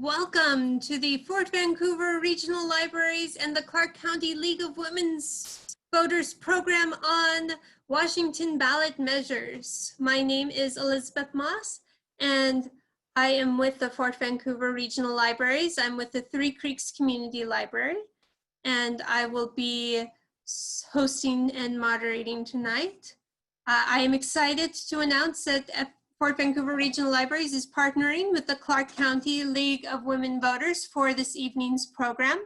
Welcome to the Fort Vancouver Regional Libraries and the Clark County League of Women's Voters program on Washington ballot measures. My name is Elizabeth Moss, and I am with the Fort Vancouver Regional Libraries. I'm with the Three Creeks Community Library, and I will be hosting and moderating tonight. I am excited to announce that Fort Vancouver Regional Libraries is partnering with the Clark County League of Women Voters for this evening's program.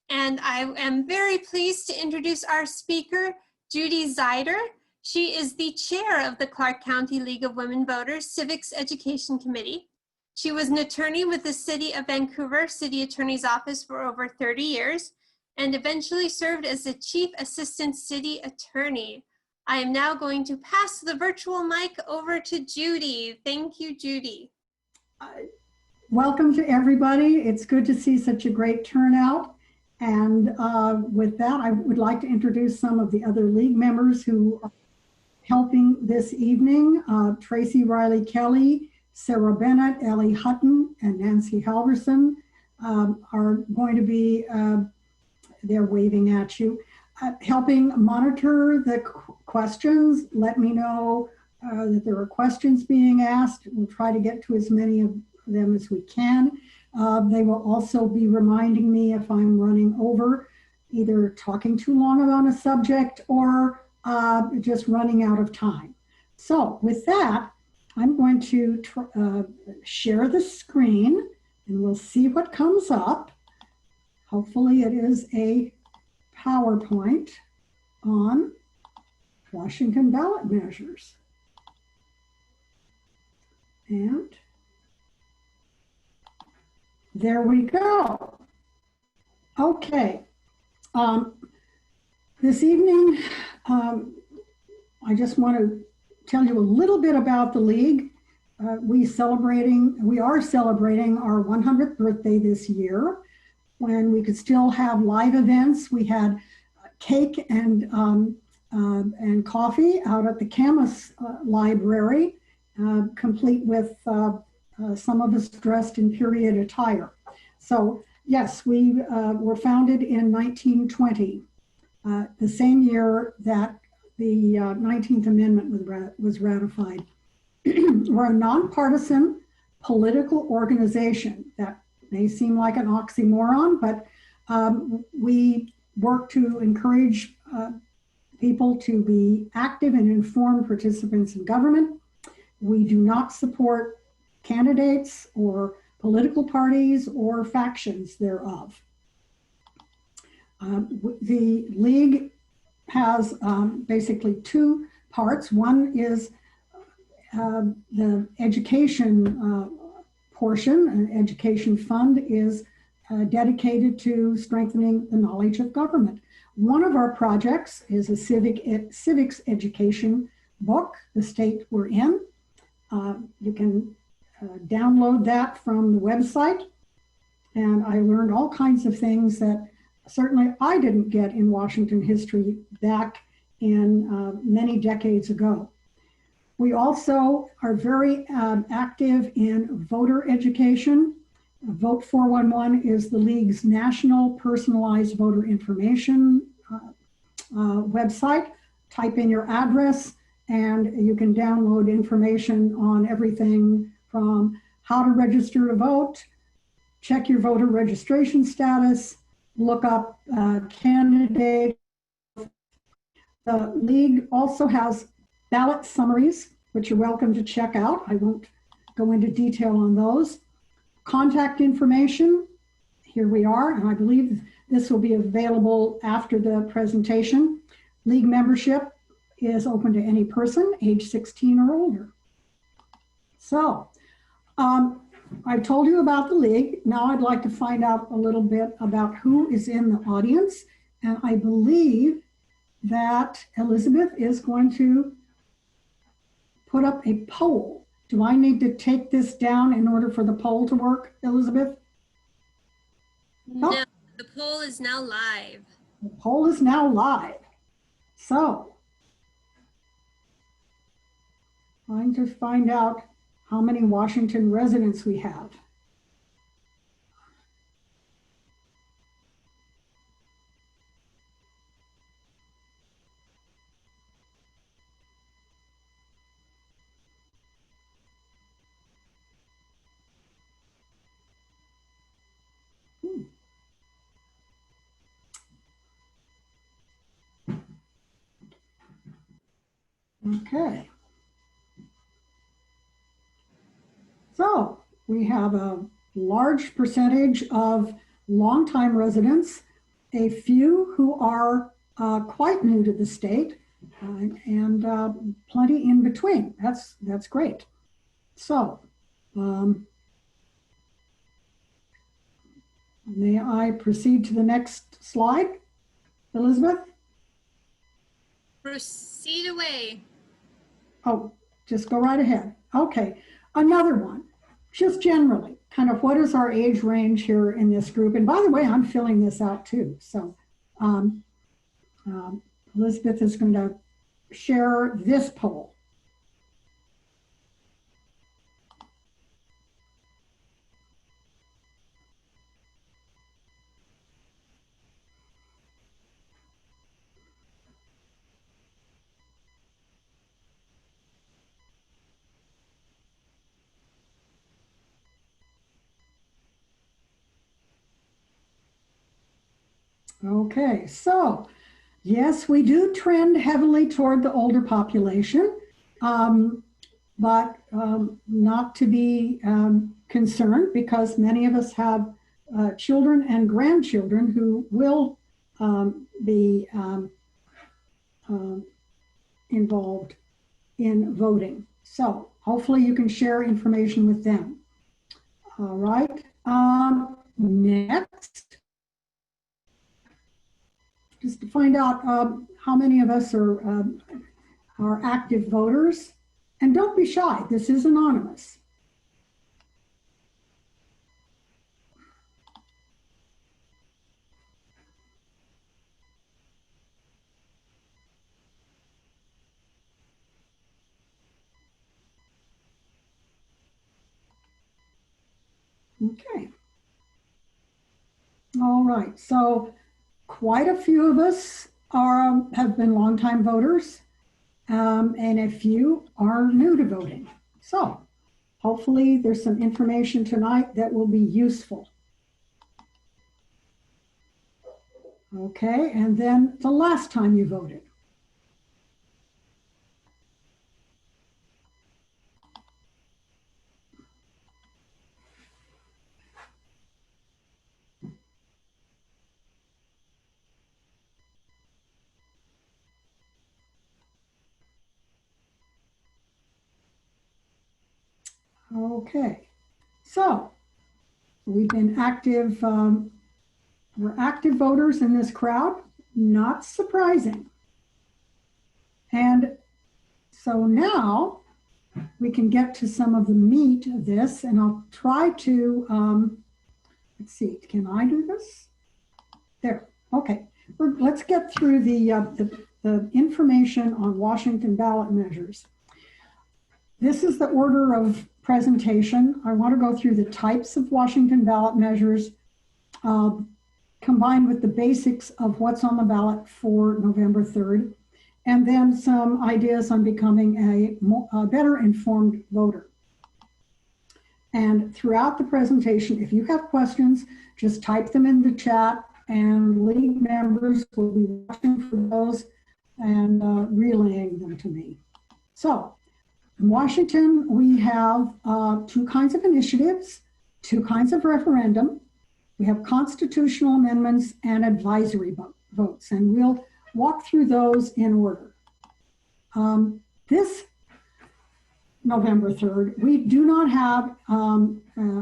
And I am very pleased to introduce our speaker, Judy Zeider. She is the chair of the Clark County League of Women Voters Civics Education Committee. She was an attorney with the City of Vancouver City Attorney's Office for over 30 years and eventually served as the Chief Assistant City Attorney. I am now going to pass the virtual mic over to Judy. Thank you, Judy. Welcome to everybody. It's good to see such a great turnout. And with that, I would like to introduce some of the other league members who are helping this evening. Tracy Riley Kelly, Sarah Bennett, Ellie Hutton, and Nancy Halverson are going to be, they're waving at you. Helping monitor the questions. Let me know that there are questions being asked. We'll try to get to as many of them as we can. They will also be reminding me if I'm running over, either talking too long about a subject or just running out of time. So with that, I'm going to share the screen and we'll see what comes up. Hopefully it is a PowerPoint on Washington ballot measures. And there we go. Okay. This evening, I just want to tell you a little bit about the League. We are celebrating our 100th birthday this year. When we could still have live events, we had cake and coffee out at the Camas Library, complete with some of us dressed in period attire. So yes, we were founded in 1920, the same year that the 19th Amendment was ratified. We're a nonpartisan political organization. That may seem like an oxymoron, but we work to encourage people to be active and informed participants in government. We do not support candidates or political parties or factions thereof. The League has basically two parts. One is the education portion. An education fund is dedicated to strengthening the knowledge of government. One of our projects is a civics education book, The State We're In. You can download that from the website. And I learned all kinds of things that certainly I didn't get in Washington history back in many decades ago. We also are very active in voter education. Vote 411 is the League's national personalized voter information website. Type in your address and you can download information on everything from how to register to vote, check your voter registration status, look up candidates. The League also has ballot summaries, which you're welcome to check out. I won't go into detail on those. Contact information, here we are, and I believe this will be available after the presentation. League membership is open to any person age 16 or older. So, I've told you about the League. Now I'd like to find out a little bit about who is in the audience. And I believe that Elizabeth is going to put up a poll. Do I need to take this down in order for the poll to work, Elizabeth? No, the poll is now live. The poll is now live. So, trying to find out how many Washington residents we have. Okay. So we have a large percentage of longtime residents, a few who are quite new to the state, and plenty in between. That's great. So may I proceed to the next slide, Elizabeth? Proceed away. Oh, just go right ahead. Okay, another one, just generally, kind of what is our age range here in this group? And by the way, I'm filling this out too. So Elizabeth is going to share this poll. Okay, so yes, we do trend heavily toward the older population, but not to be concerned, because many of us have children and grandchildren who will be involved in voting. So hopefully you can share information with them. All right, next, just to find out how many of us are active voters. And don't be shy, this is anonymous. Okay. All right, so quite a few of us have been longtime voters, and a few are new to voting. So hopefully there's some information tonight that will be useful. Okay, and then the last time you voted. Okay, so we've been active, we're active voters in this crowd, not surprising. And so now we can get to some of the meat of this, and I'll try to, let's see, can I do this? There, okay. Let's get through the information on Washington ballot measures. This is the order of presentation. I want to go through the types of Washington ballot measures combined with the basics of what's on the ballot for November 3rd, and then some ideas on becoming a better informed voter. And throughout the presentation, if you have questions, just type them in the chat, and league members will be watching for those and relaying them to me. So in Washington, we have two kinds of initiatives, two kinds of referendum. We have constitutional amendments and advisory votes, and we'll walk through those in order. This November 3rd, we do not have,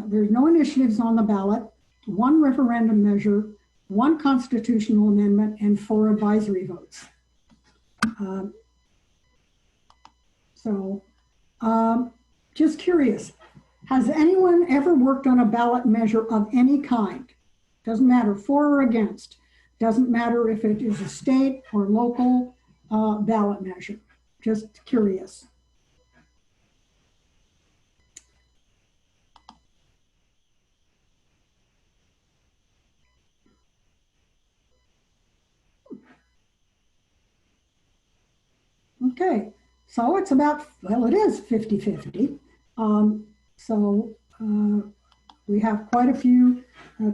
there's no initiatives on the ballot, one referendum measure, one constitutional amendment, and 4 advisory votes. Just curious, has anyone ever worked on a ballot measure of any kind? Doesn't matter, for or against. Doesn't matter if it is a state or local ballot measure. Just curious. Okay, so it's about, well, it is 50-50. We have quite a few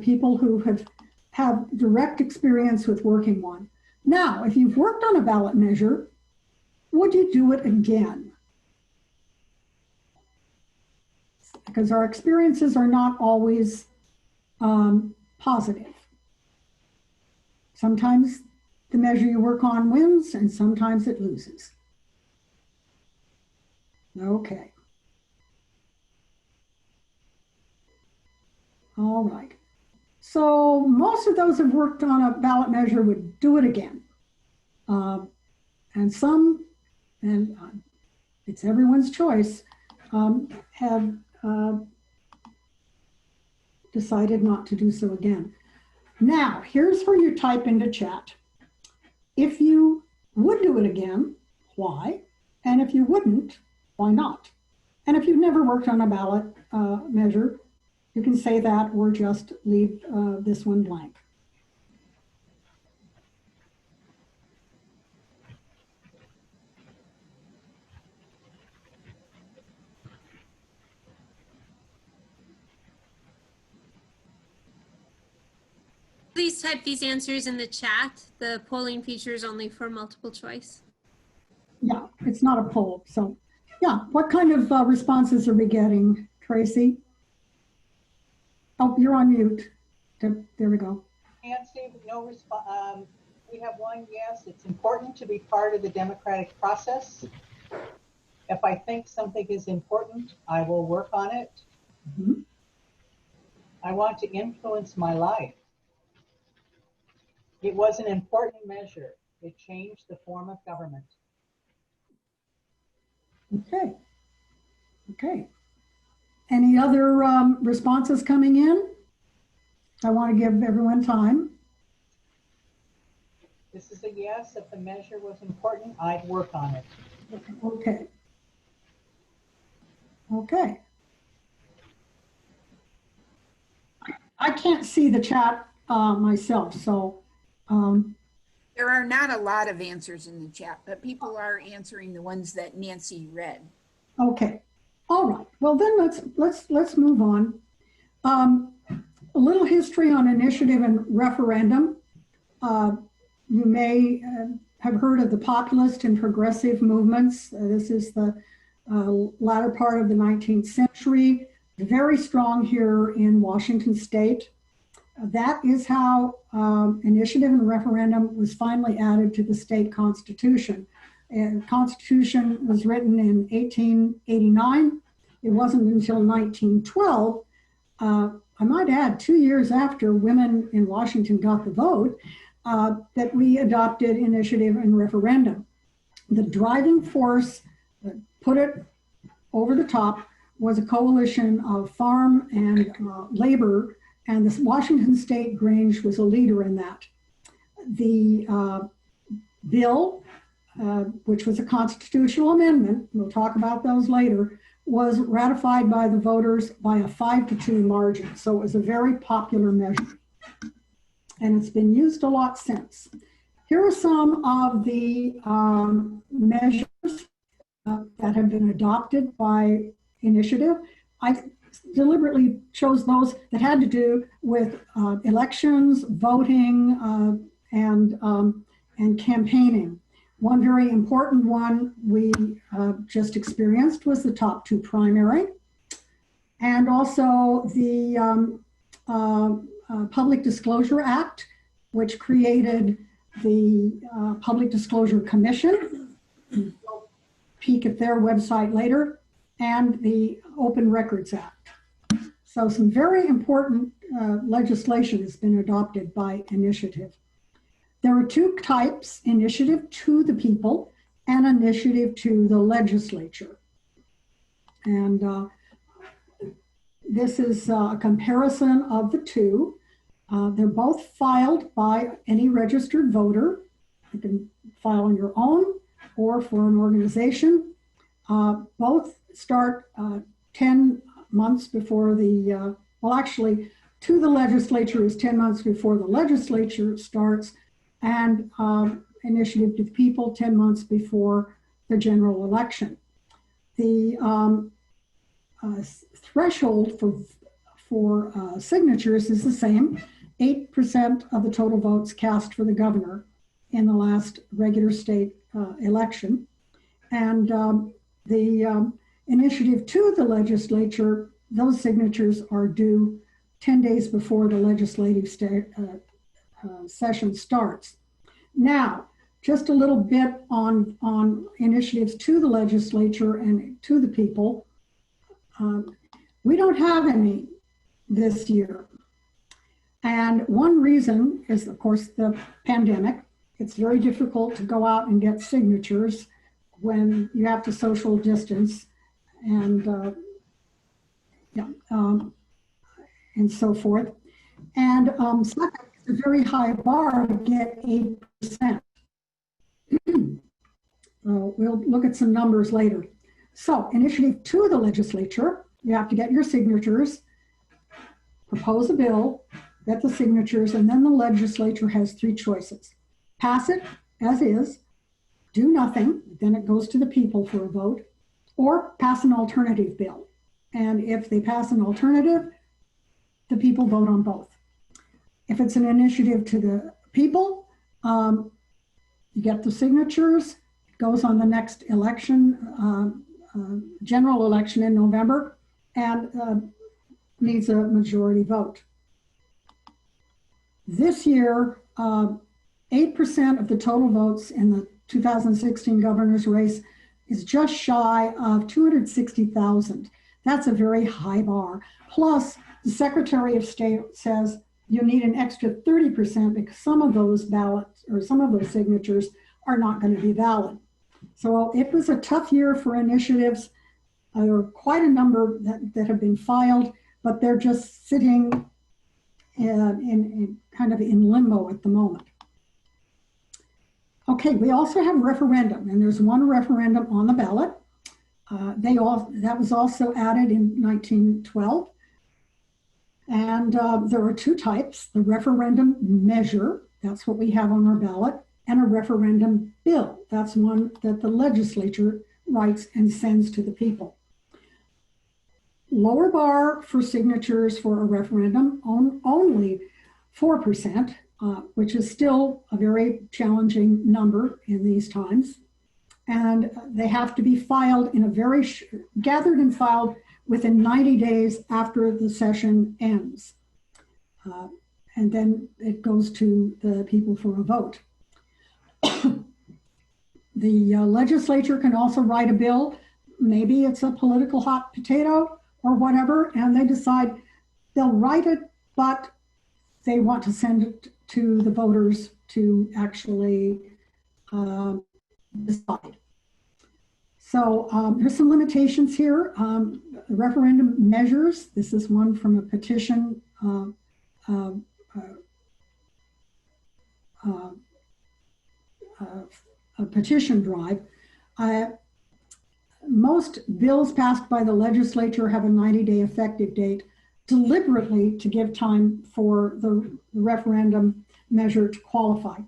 people who have direct experience with working one. Now, if you've worked on a ballot measure, would you do it again? Because our experiences are not always positive. Sometimes the measure you work on wins and sometimes it loses. Okay. All right. So most of those who've worked on a ballot measure would do it again. And some, and it's everyone's choice, have decided not to do so again. Now, here's where you type into chat. If you would do it again, why? And if you wouldn't, why not? And if you've never worked on a ballot measure, you can say that or just leave this one blank. Please type these answers in the chat. The polling feature is only for multiple choice. Yeah, it's not a poll. So yeah, what kind of responses are we getting, Tracy? Oh, you're on mute. There we go. Nancy, no response. We have one yes. It's important to be part of the democratic process. If I think something is important, I will work on it. Mm-hmm. I want to influence my life. It was an important measure. It changed the form of government. Okay. Okay. Any other responses coming in? I want to give everyone time. This is a yes. If the measure was important, I'd work on it. Okay. Okay. I can't see the chat myself, so. There are not a lot of answers in the chat, but people are answering the ones that Nancy read. Okay. All right. Well, then let's move on. A little history on initiative and referendum. You may have heard of the populist and progressive movements. This is the latter part of the 19th century, very strong here in Washington State. That is how initiative and referendum was finally added to the state constitution. And Constitution was written in 1889. It wasn't until 1912, I might add 2 years after women in Washington got the vote, that we adopted initiative and referendum. The driving force that put it over the top was a coalition of farm and labor, and the Washington State Grange was a leader in that. The bill, which was a constitutional amendment, we'll talk about those later, was ratified by the voters by a 5-2 margin. So it was a very popular measure. And it's been used a lot since. Here are some of the measures that have been adopted by initiative. I deliberately chose those that had to do with elections, voting, and campaigning. One very important one we just experienced was the top 2 primary, and also the Public Disclosure Act, which created the Public Disclosure Commission. We'll peek at their website later, and the Open Records Act. So some very important legislation has been adopted by initiative. There are 2 types, initiative to the people and initiative to the legislature. And this is a comparison of the 2. They're both filed by any registered voter. You can file on your own or for an organization. Both start 10 months before the, well, actually, to the legislature is 10 months before the legislature starts, and initiative to the people 10 months before the general election. The threshold for signatures is the same, 8% of the total votes cast for the governor in the last regular state election. And the initiative to the legislature, those signatures are due 10 days before the legislative session starts. Now, just a little bit on initiatives to the legislature and to the people. We don't have any this year. And one reason is, of course, the pandemic. It's very difficult to go out and get signatures when you have to social distance and and so forth. And second, it's a very high bar to get 8%. We'll look at some numbers later. So, initiative to the legislature, you have to get your signatures, propose a bill, get the signatures, and then the legislature has three choices. Pass it as is, do nothing, then it goes to the people for a vote, or pass an alternative bill. And if they pass an alternative, the people vote on both. If it's an initiative to the people, you get the signatures, it goes on the next election, general election in November, and needs a majority vote. This year, 8% of the total votes in the 2016 governor's race is just shy of 260,000. That's a very high bar. Plus, the Secretary of State says you need an extra 30% because some of those ballots or some of those signatures are not going to be valid. So it was a tough year for initiatives. There are quite a number that have been filed, but they're just sitting in kind of in limbo at the moment. Okay, we also have referendum, and there's one referendum on the ballot. That was also added in 1912. And there are two types, the referendum measure, that's what we have on our ballot, and a referendum bill. That's one that the legislature writes and sends to the people. Lower bar for signatures for a referendum, only 4%, which is still a very challenging number in these times. And they have to be filed in a gathered and filed within 90 days after the session ends. And then it goes to the people for a vote. The legislature can also write a bill. Maybe it's a political hot potato or whatever, and they decide they'll write it, but they want to send it to the voters to actually decide. So there's some limitations here. Referendum measures, this is one from a petition a petition drive. Most bills passed by the legislature have a 90-day effective date, deliberately to give time for the referendum measure to qualify.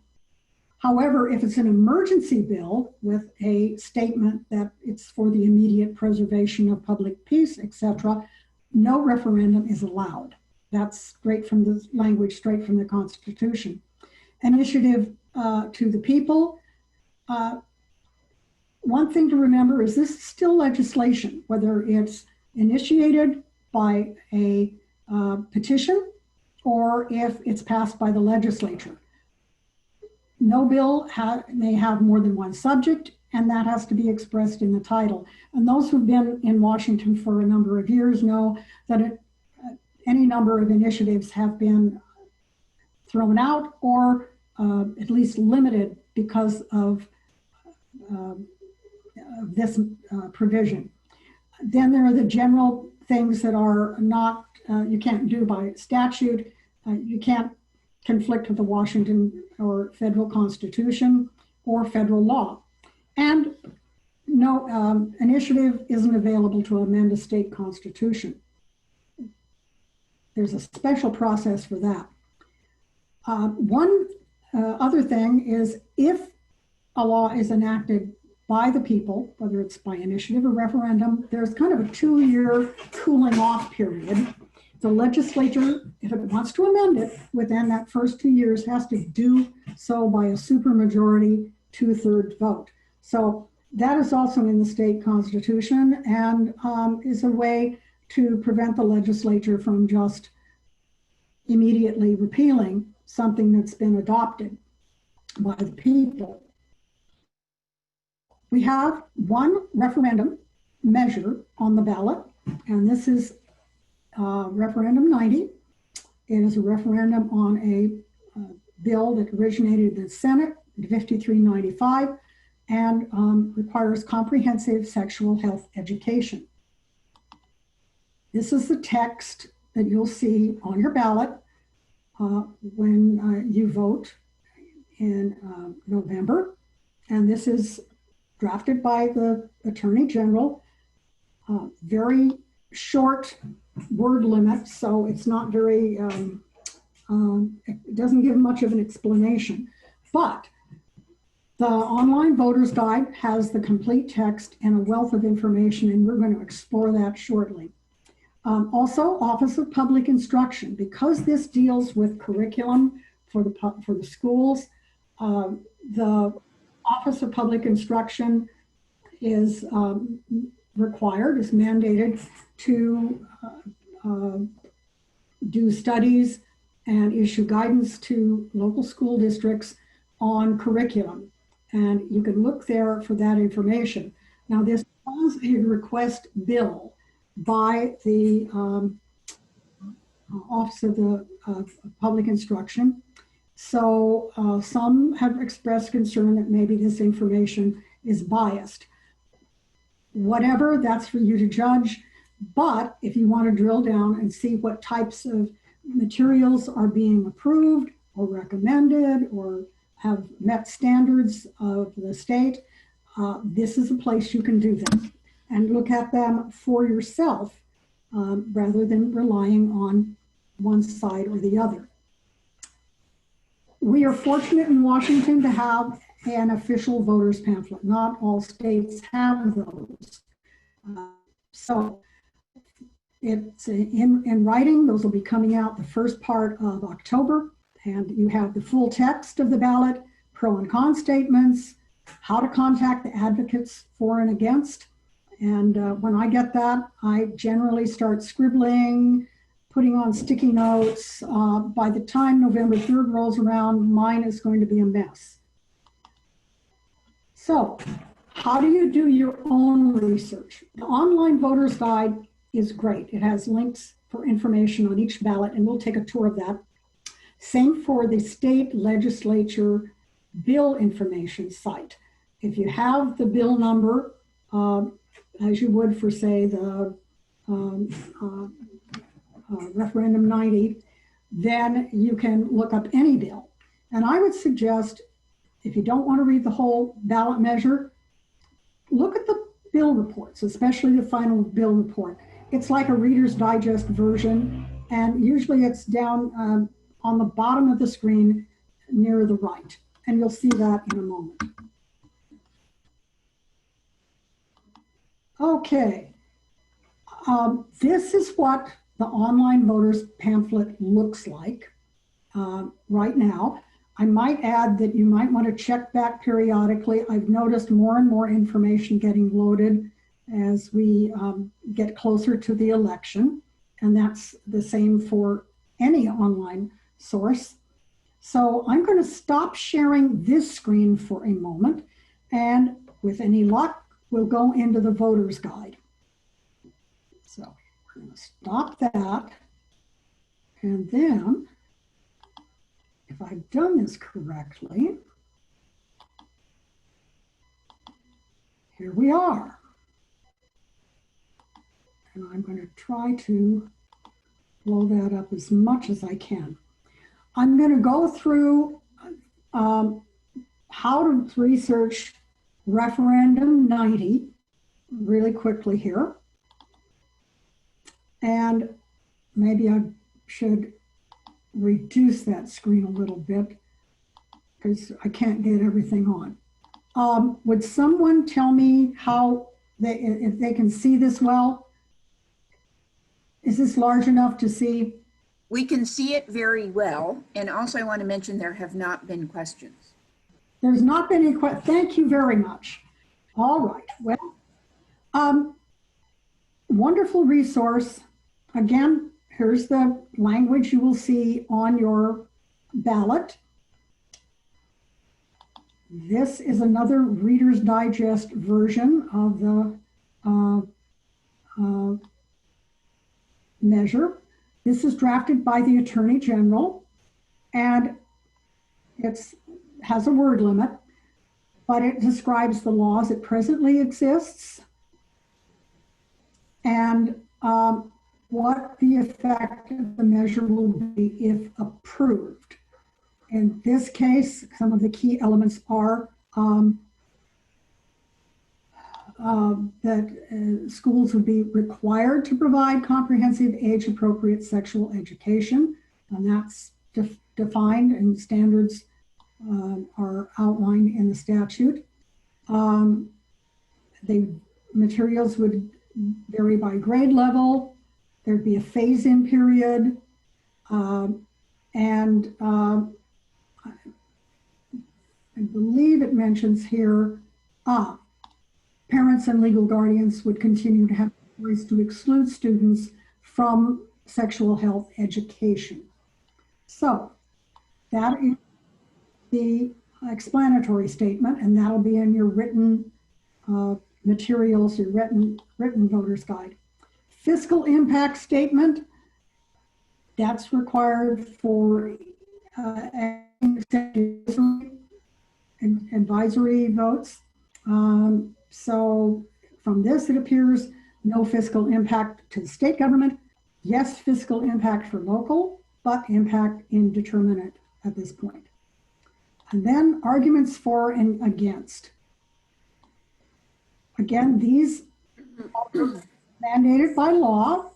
However, if it's an emergency bill with a statement that it's for the immediate preservation of public peace, etc., no referendum is allowed. That's straight from the language, straight from the Constitution. Initiative to the people. One thing to remember is this is still legislation, whether it's initiated by a petition or if it's passed by the legislature. No bill may have more than one subject, and that has to be expressed in the title. And those who've been in Washington for a number of years know that any number of initiatives have been thrown out or at least limited because of this provision. Then there are the general things that are not, you can't do by statute. You can't conflict with the Washington or federal Constitution or federal law. And no initiative isn't available to amend a state constitution. There's a special process for that. One other thing is if a law is enacted by the people, whether it's by initiative or referendum, there's kind of a 2-year cooling off period. The legislature, if it wants to amend it within that first 2 years, has to do so by a supermajority 2/3 vote. So That is also in the state constitution and is a way to prevent the legislature from just immediately repealing something that's been adopted by the people. We have one referendum measure on the ballot, and this is referendum 90. It is a referendum on a bill that originated in the Senate, 5395, and requires comprehensive sexual health education. This is the text that you'll see on your ballot when you vote in November. And this is drafted by the Attorney General. Very short word limit, so it's not very, it doesn't give much of an explanation. But the online voter's guide has the complete text and a wealth of information, and we're going to explore that shortly. Also, Office of Public Instruction, because this deals with curriculum for the schools, the Office of Public Instruction is required, is mandated to do studies and issue guidance to local school districts on curriculum. And you can look there for that information. Now, this was a request bill by the Office of the Public Instruction. So some have expressed concern that maybe this information is biased. Whatever, that's for you to judge. But if you want to drill down and see what types of materials are being approved or recommended or have met standards of the state, this is a place you can do that and look at them for yourself rather than relying on one side or the other. We are fortunate in Washington to have an official voters pamphlet. Not all states have those. So it's in writing. Those will be coming out the first part of October. And you have the full text of the ballot, pro and con statements, how to contact the advocates for and against. And when I get that, I generally start scribbling, putting on sticky notes. By the time November 3rd rolls around, mine is going to be a mess. So how do you do your own research? The online voter's guide is great. It has links for information on each ballot, and we'll take a tour of that. Same for the state legislature bill information site. If you have the bill number, as you would for, say, the referendum 90, then you can look up any bill. And I would suggest, if you don't want to read the whole ballot measure, look at the bill reports, especially the final bill report. It's like a Reader's Digest version, and usually it's down on the bottom of the screen near the right. And you'll see that in a moment. Okay, this is what the online voters pamphlet looks like right now. I might add that you might want to check back periodically. I've noticed more and more information getting loaded as we get closer to the election, and that's the same for any online source. So I'm going to stop sharing this screen for a moment, and with any luck, we'll go into the voter's guide. So we're going to stop that, and then if I've done this correctly, here we are. And I'm going to try to blow that up as much as I can. I'm going to go through how to research referendum 90 really quickly here. And maybe I should reduce that screen a little bit because I can't get everything on. Would someone tell me how if they can see this well? Is this large enough to see? We can see it very well. And also I want to mention there have not been questions. There's not been any questions. Thank you very much. All right. Well, wonderful resource. Again, here's the language you will see on your ballot. This is another Reader's Digest version of the measure. This is drafted by the Attorney General, and it has a word limit, but it describes the laws that presently exists and what the effect of the measure will be if approved. In this case, some of the key elements are that schools would be required to provide comprehensive age-appropriate sexual education, and that's defined, and standards are outlined in the statute. The materials would vary by grade level. There'd be a phase-in period, and I believe it mentions here, parents and legal guardians would continue to have ways to exclude students from sexual health education. So that is the explanatory statement, and that'll be in your written materials, your written voter's guide. Fiscal impact statement, that's required for advisory votes. So from this, it appears no fiscal impact to the state government. Yes, fiscal impact for local, but impact indeterminate at this point. And then arguments for and against. Again, these are mandated by law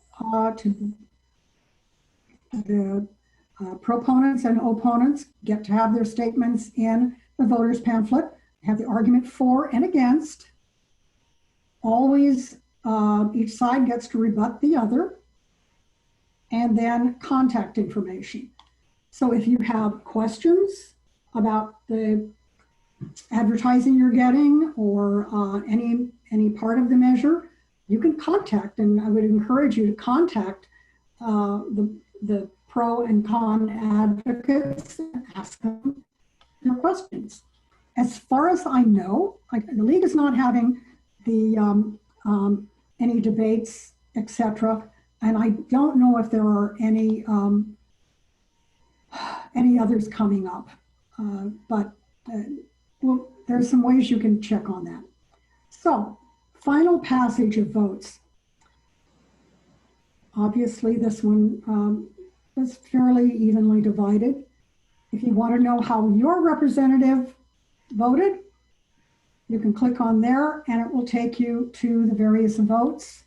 to the proponents and opponents get to have their statements in the voter's pamphlet, have the argument for and against. Always, each side gets to rebut the other, and then contact information. So if you have questions about the advertising you're getting or any part of the measure, you can contact, and I would encourage you to contact the pro and con advocates and ask them their questions. As far as I know, the league is not having any debates, etc. And I don't know if there are any others coming up, but well, there's some ways you can check on that. So, final passage of votes. Obviously, this one was fairly evenly divided. If you want to know how your representative voted, you can click on there and it will take you to the various votes.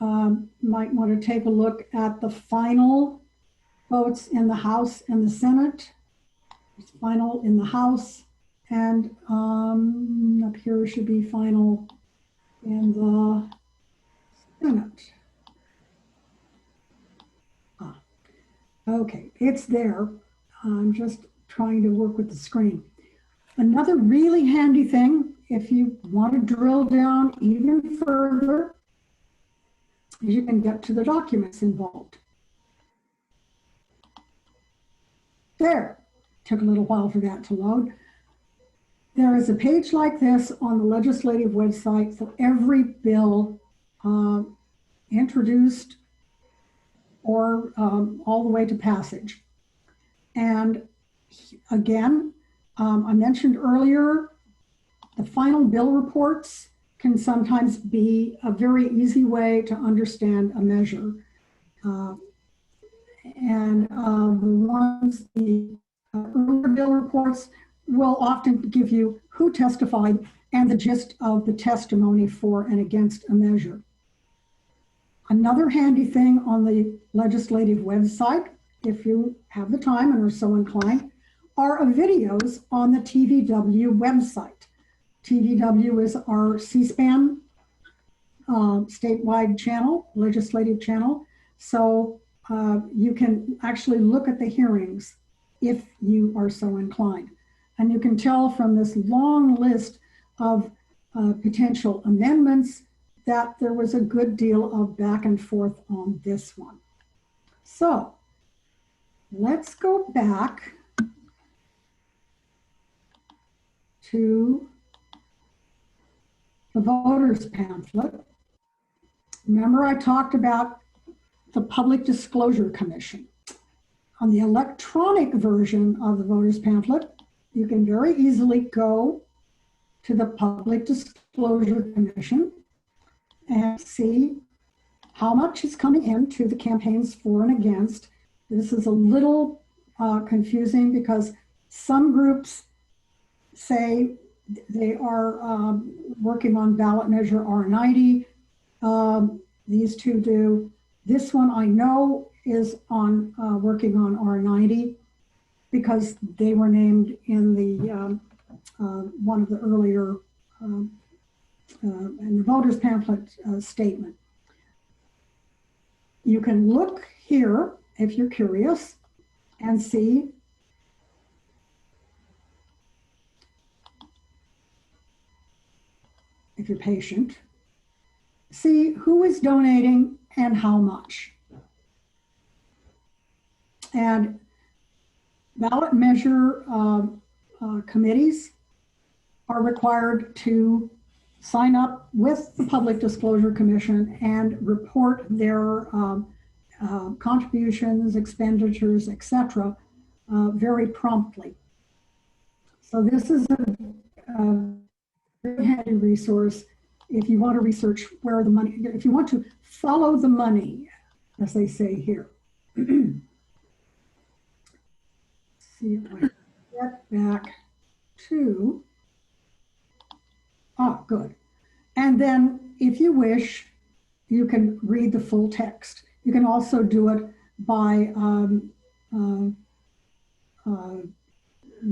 Might want to take a look at the final votes in the House and the Senate. It's final in the House, and up here should be final in the Senate. Okay, it's there. I'm just trying to work with the screen. Another really handy thing, if you want to drill down even further, is you can get to the documents involved. There, took a little while for that to load. There is a page like this on the legislative website for every bill introduced or all the way to passage. And again, I mentioned earlier, the final bill reports can sometimes be a very easy way to understand a measure. And the earlier bill reports will often give you who testified and the gist of the testimony for and against a measure. Another handy thing on the legislative website, if you have the time and are so inclined, are videos on the TVW website. TVW is our C-SPAN statewide channel, legislative channel. So you can actually look at the hearings if you are so inclined. And you can tell from this long list of potential amendments, that there was a good deal of back and forth on this one. So let's go back to the voters pamphlet. Remember, I talked about the Public Disclosure Commission. On the electronic version of the voters pamphlet, you can very easily go to the Public Disclosure Commission and see how much is coming into the campaigns for and against. This is a little confusing because some groups say they are working on ballot measure R90. These two do. This one I know is on working on R90 because they were named in the one of the earlier in the voters pamphlet statement. You can look here if you're curious and see if you're patient, see who is donating and how much. And ballot measure committees are required to sign up with the Public Disclosure Commission and report their contributions, expenditures, etc., very promptly. So this is a very handy resource if you want to research where the money, if you want to follow the money, as they say here. See if I can get back to, good. And then if you wish, you can read the full text. You can also do it by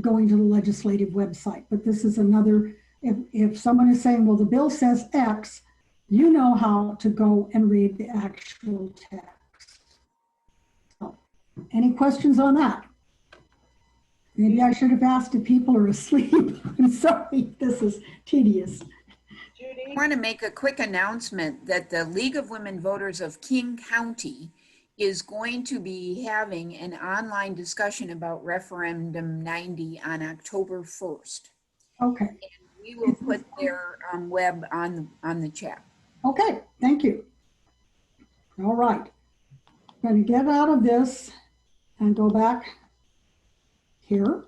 going to the legislative website. But this is another, if someone is saying, well, the bill says X, you know how to go and read the actual text. So, any questions on that? Maybe I should have asked if people are asleep. I'm sorry, this is tedious. Judy? I want to make a quick announcement that the League of Women Voters of King County is going to be having an online discussion about Referendum 90 on October 1st. Okay. And we will put their web on the chat. Okay, thank you. All right. I'm going to get out of this and go back here.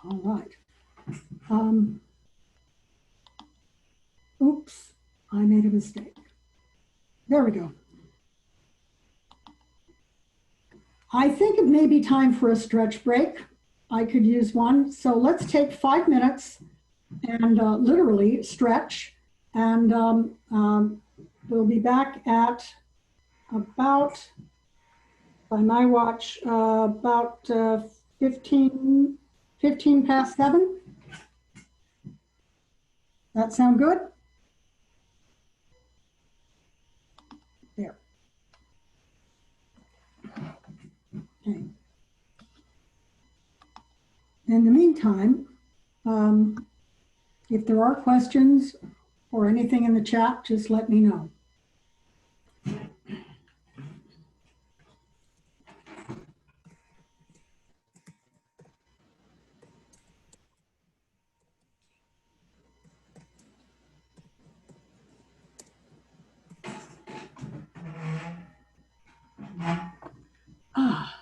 All right. Oops, I made a mistake. There we go. I think it may be time for a stretch break. I could use one. So let's take 5 minutes and literally stretch. And we'll be back at about, by my watch, about 15 past 7. That sound good? There. Okay. In the meantime, if there are questions or anything in the chat, just let me know. Ah.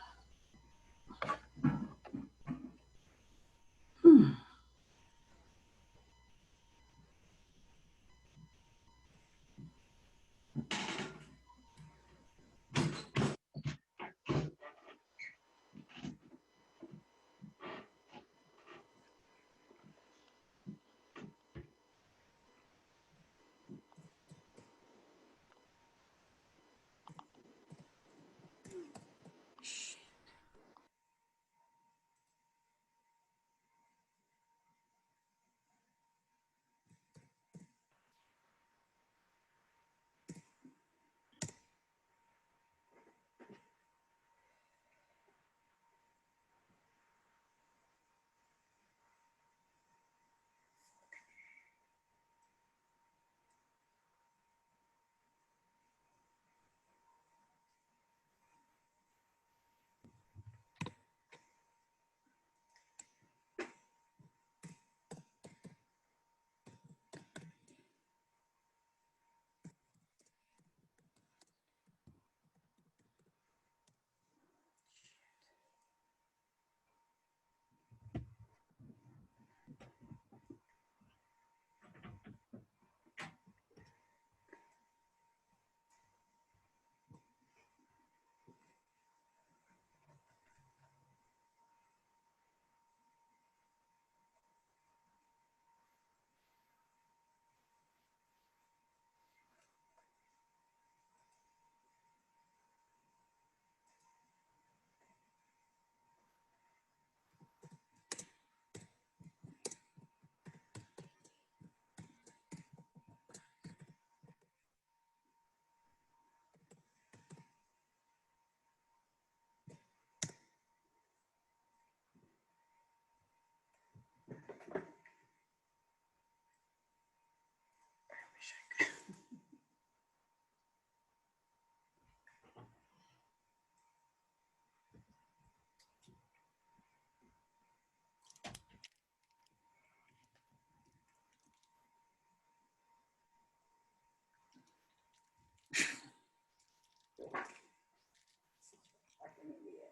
gonna be it.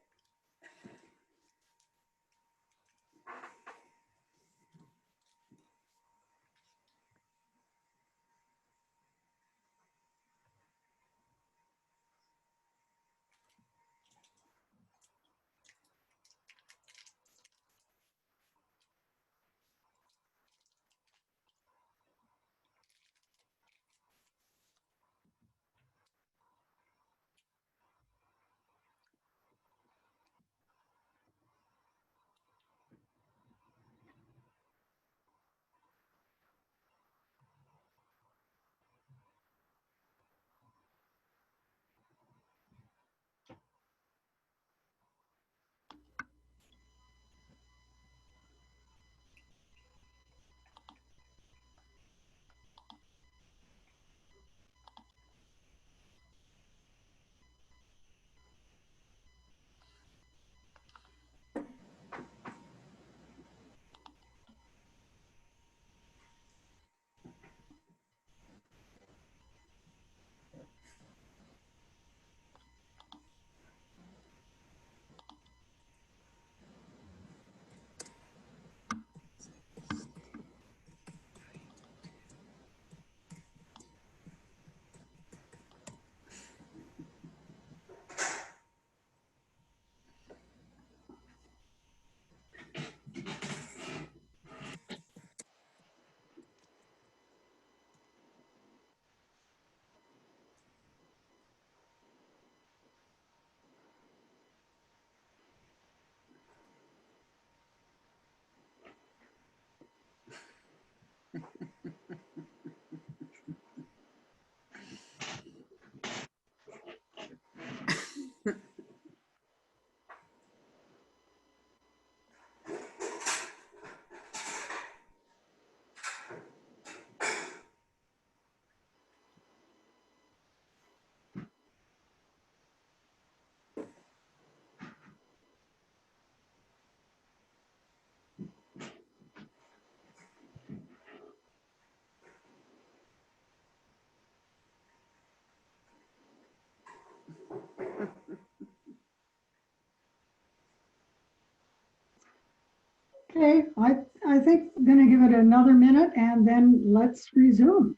Okay, I think I'm going to give it another minute and then let's resume.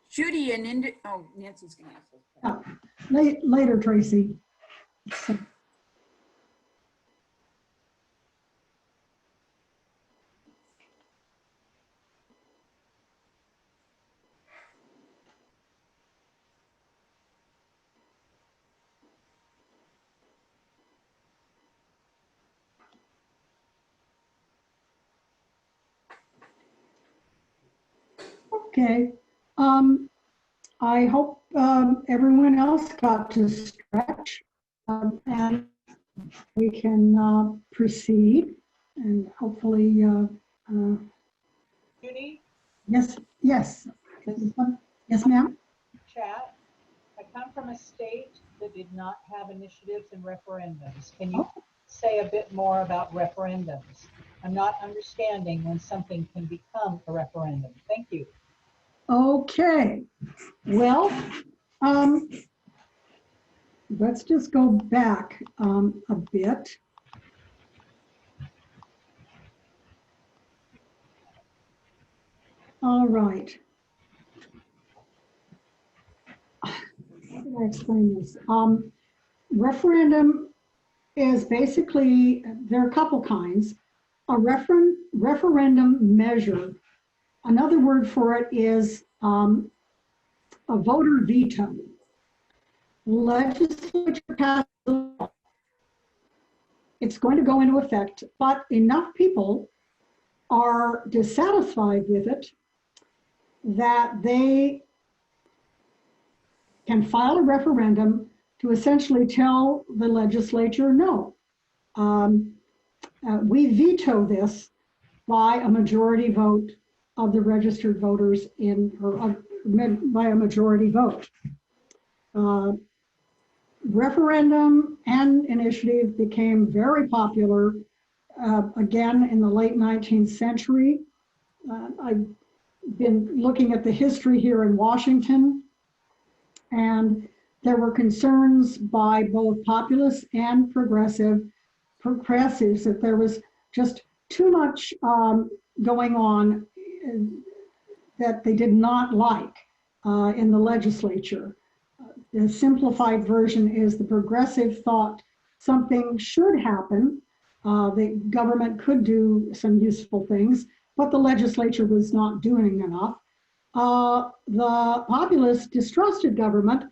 Judy and oh, Nancy's gonna ask us. Later, Tracy. Okay. I hope everyone else got to stretch and we can proceed and hopefully, Judy, yes, yes. this Yes, ma'am. chat, I come from a state that did not have initiatives and referendums. Can you say a bit more about referendums? I'm not understanding when something can become a referendum. Thank you. Okay, well, let's just go back a bit. All right. How do I explain this? Referendum is basically, there are a couple kinds. A referendum measure, another word for it is a voter veto. Legislature passes a law. It's going to go into effect, but enough people are dissatisfied with it that they can file a referendum to essentially tell the legislature, no, we veto this by a majority vote of the registered voters by a majority vote. Referendum and initiative became very popular again in the late 19th century. I've been looking at the history here in Washington, and there were concerns by both populists and progressives that there was just too much going on that they did not like in the legislature. The simplified version is the progressive thought something should happen. The government could do some useful things, but the legislature was not doing enough. The populists distrusted government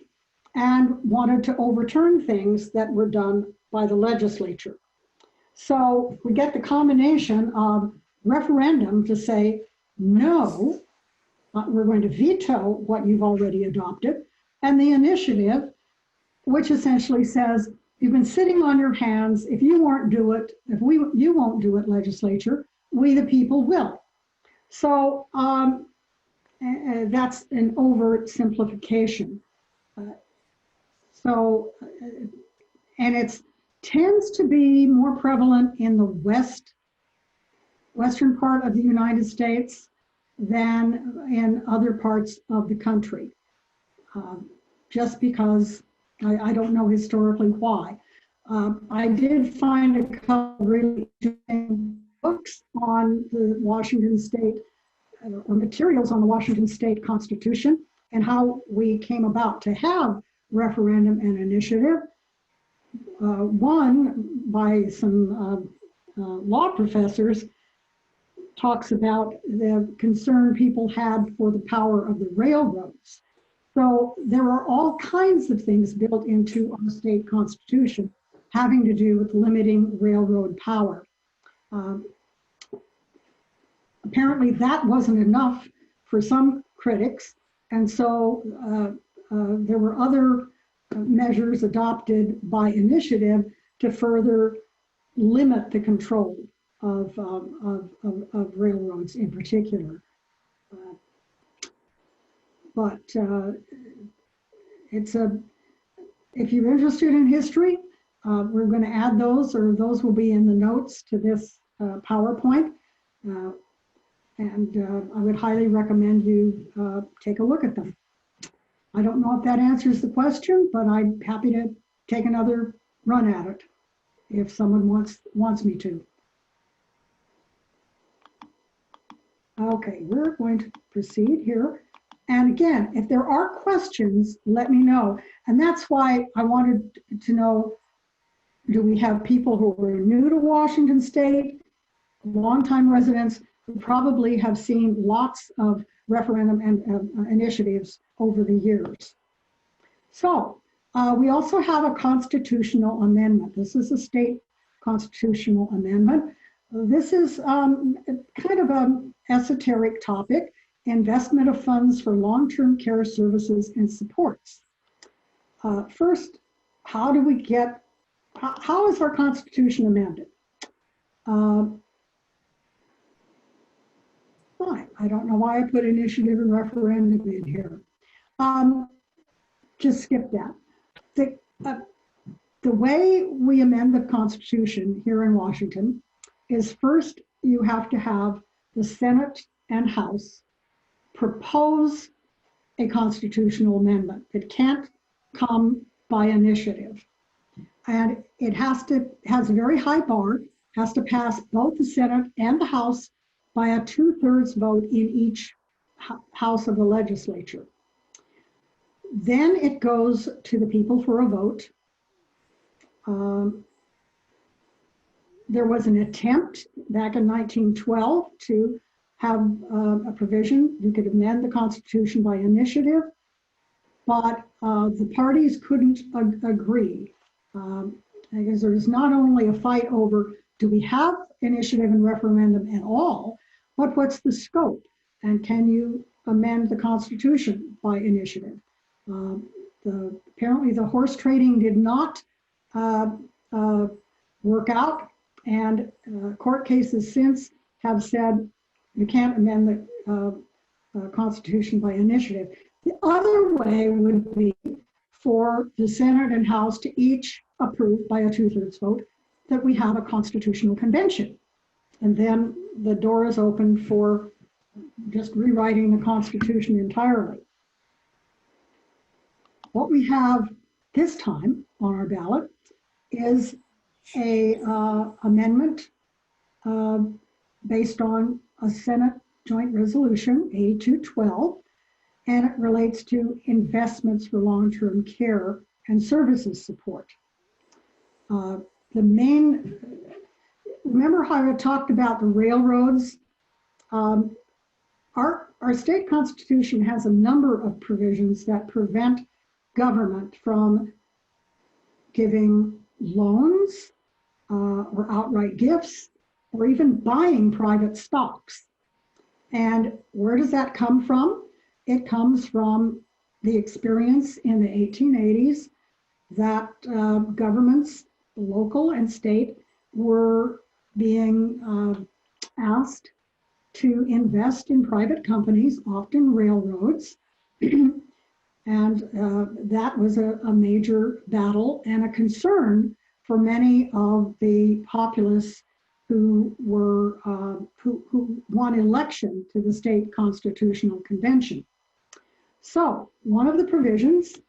and wanted to overturn things that were done by the legislature. So we get the combination of referendum to say, no, we're going to veto what you've already adopted, and the initiative, which essentially says, you've been sitting on your hands. If you won't do it, you won't do it, legislature, we the people will. So that's an overt simplification. And it tends to be more prevalent in the western part of the United States than in other parts of the country. Just because I don't know historically why. I did find a couple really interesting books on the Washington State, or materials on the Washington State Constitution and how we came about to have referendum and initiative. One by some law professors talks about the concern people had for the power of the railroads. So there are all kinds of things built into our state constitution having to do with limiting railroad power. Apparently that wasn't enough for some critics, and so there were other measures adopted by initiative to further limit the control of railroads in particular. But if you're interested in history, we're going to add those, or those will be in the notes to this PowerPoint. And I would highly recommend you take a look at them. I don't know if that answers the question, but I'm happy to take another run at it if someone wants me to. Okay, we're going to proceed here. And again, if there are questions, let me know. And that's why I wanted to know, do we have people who are new to Washington State, longtime residents who probably have seen lots of referendum and initiatives over the years? So we also have a constitutional amendment. This is a state constitutional amendment. This is kind of an esoteric topic: investment of funds for long-term care services and supports. First, how is our Constitution amended? Fine, I don't know why I put initiative and referendum in here. Just skip that. The way we amend the Constitution here in Washington is, first you have to have the Senate and House propose a constitutional amendment. It can't come by initiative. And it has a very high bar, has to pass both the Senate and the House by a 2/3 vote in each house of the legislature. Then it goes to the people for a vote. There was an attempt back in 1912 to have a provision you could amend the Constitution by initiative, but the parties couldn't agree. Because there's not only a fight over, do we have initiative and referendum at all, but what's the scope? And can you amend the Constitution by initiative? Apparently the horse trading did not work out, and court cases since have said you can't amend the Constitution by initiative. The other way would be for the Senate and House to each approve by a 2/3 vote that we have a constitutional convention. And then the door is open for just rewriting the Constitution entirely. What we have this time on our ballot is a amendment based on a Senate Joint Resolution 8212, and it relates to investments for long-term care and services support. Remember how I talked about the railroads? Our state constitution has a number of provisions that prevent government from giving loans or outright gifts or even buying private stocks. And where does that come from? It comes from the experience in the 1880s that governments, local and state, were being asked to invest in private companies, often railroads. And that was a major battle and a concern for many of the populace who were who won election to the state constitutional convention. So one of the provisions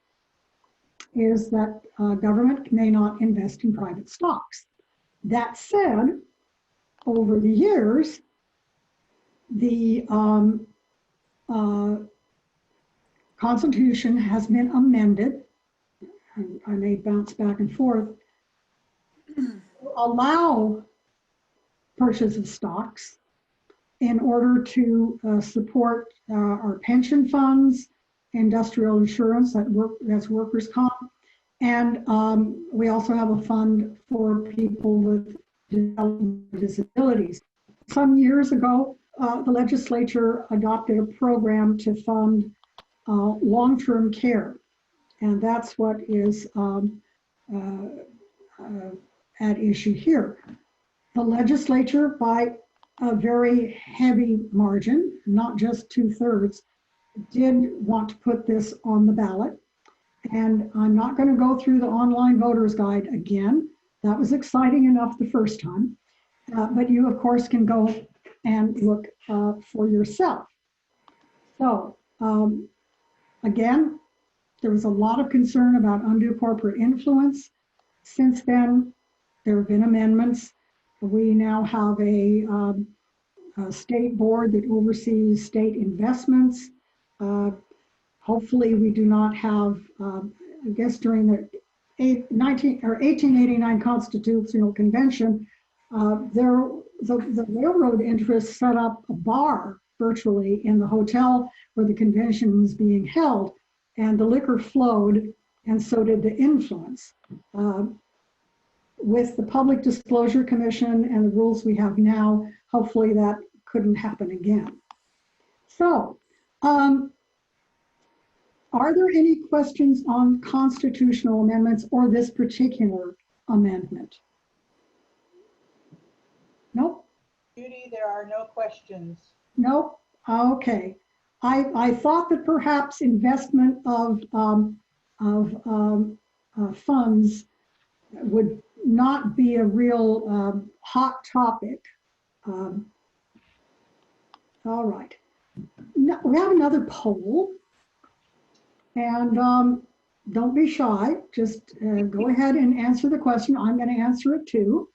is that government may not invest in private stocks. That said, over the years, the Constitution has been amended, and I may bounce back and forth, to allow purchase of stocks in order to support our pension funds, industrial insurance, that's workers' comp, and we also have a fund for people with developmental disabilities. Some years ago, the legislature adopted a program to fund long-term care, and that's what is at issue here. The legislature, by a very heavy margin, not just 2/3, did want to put this on the ballot. And I'm not going to go through the online voters guide again. That was exciting enough the first time. But you, of course, can go and look for yourself. So, again, there was a lot of concern about undue corporate influence. Since then, there have been amendments. We now have a state board that oversees state investments. Hopefully we do not have, I guess during the 1889 Constitutional Convention, the railroad interests set up a bar virtually in the hotel where the convention was being held, and the liquor flowed, and so did the influence. With the Public Disclosure Commission and the rules we have now, hopefully that couldn't happen again. So, are there any questions on constitutional amendments or this particular amendment? Nope. Judy, there are no questions. Nope. Okay. I thought that perhaps investment of funds would not be a real hot topic. All right. Now, we have another poll. And don't be shy. Just go ahead and answer the question. I'm going to answer it too.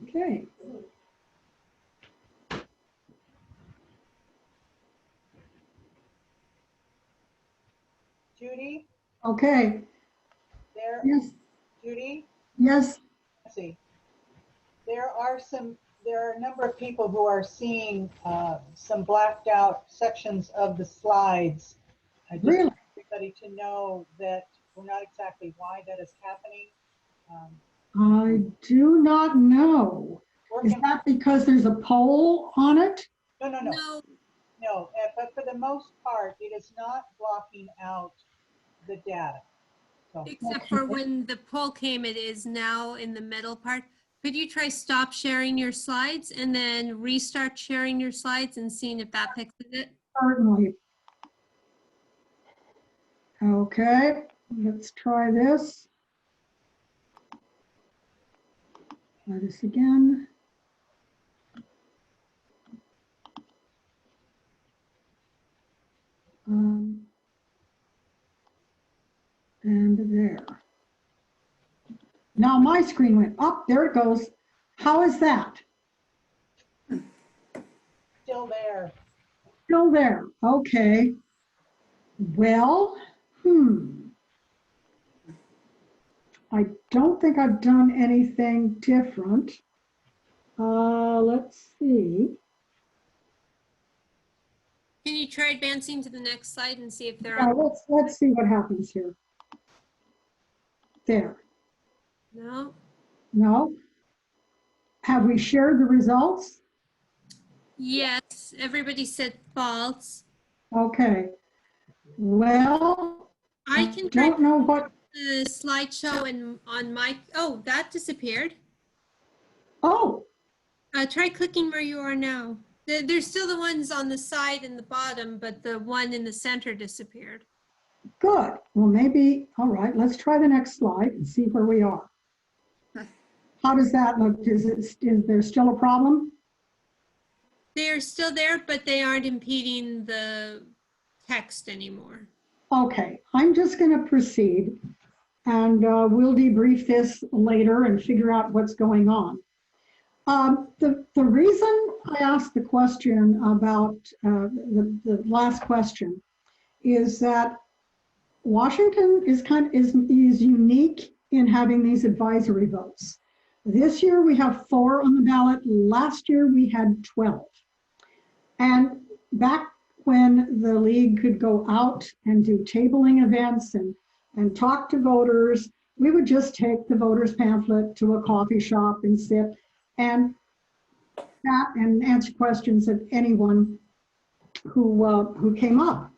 Okay. Judy, Okay. there, Yes. Judy, Yes. let's see. There are a number of people who are seeing some blacked out sections of the slides. I just Really? want everybody to know that we're not exactly why that is happening. I do not know. Is Working, that because there's a poll on it? no, no, no, No, no. But for the most part, it is not blocking out the data. So, except for when the poll came, it is now in the middle part. Could you try stop sharing your slides and then restart sharing your slides and seeing if that fixes it? Certainly. Okay, let's try this. Try this again. And there. Now my screen went up. There it goes. How is that? still there. Still there. Okay. Well, I don't think I've done anything different. Let's see. Can you try advancing to the next slide and see if they're Yeah, on? let's see what happens here. There. No? No. Have we shared the results? Yes, everybody said false. Okay. Well, I I can try don't know what. the slideshow and on my, oh, that disappeared. Oh, Try clicking where you are now. There's still the ones on the side and the bottom, but the one in the center disappeared. good. Well, maybe, all right, let's try the next slide and see where we are. How does that look? Is there still a problem? They're still there, but they aren't impeding the text anymore. Okay, I'm just going to proceed and we'll debrief this later and figure out what's going on. The reason I asked the question about the last question is that Washington is unique in having these advisory votes. This year we have 4 on the ballot. Last year we had 12. And back when the league could go out and do tabling events and talk to voters, we would just take the voters pamphlet to a coffee shop and sit and chat and answer questions of anyone who came up.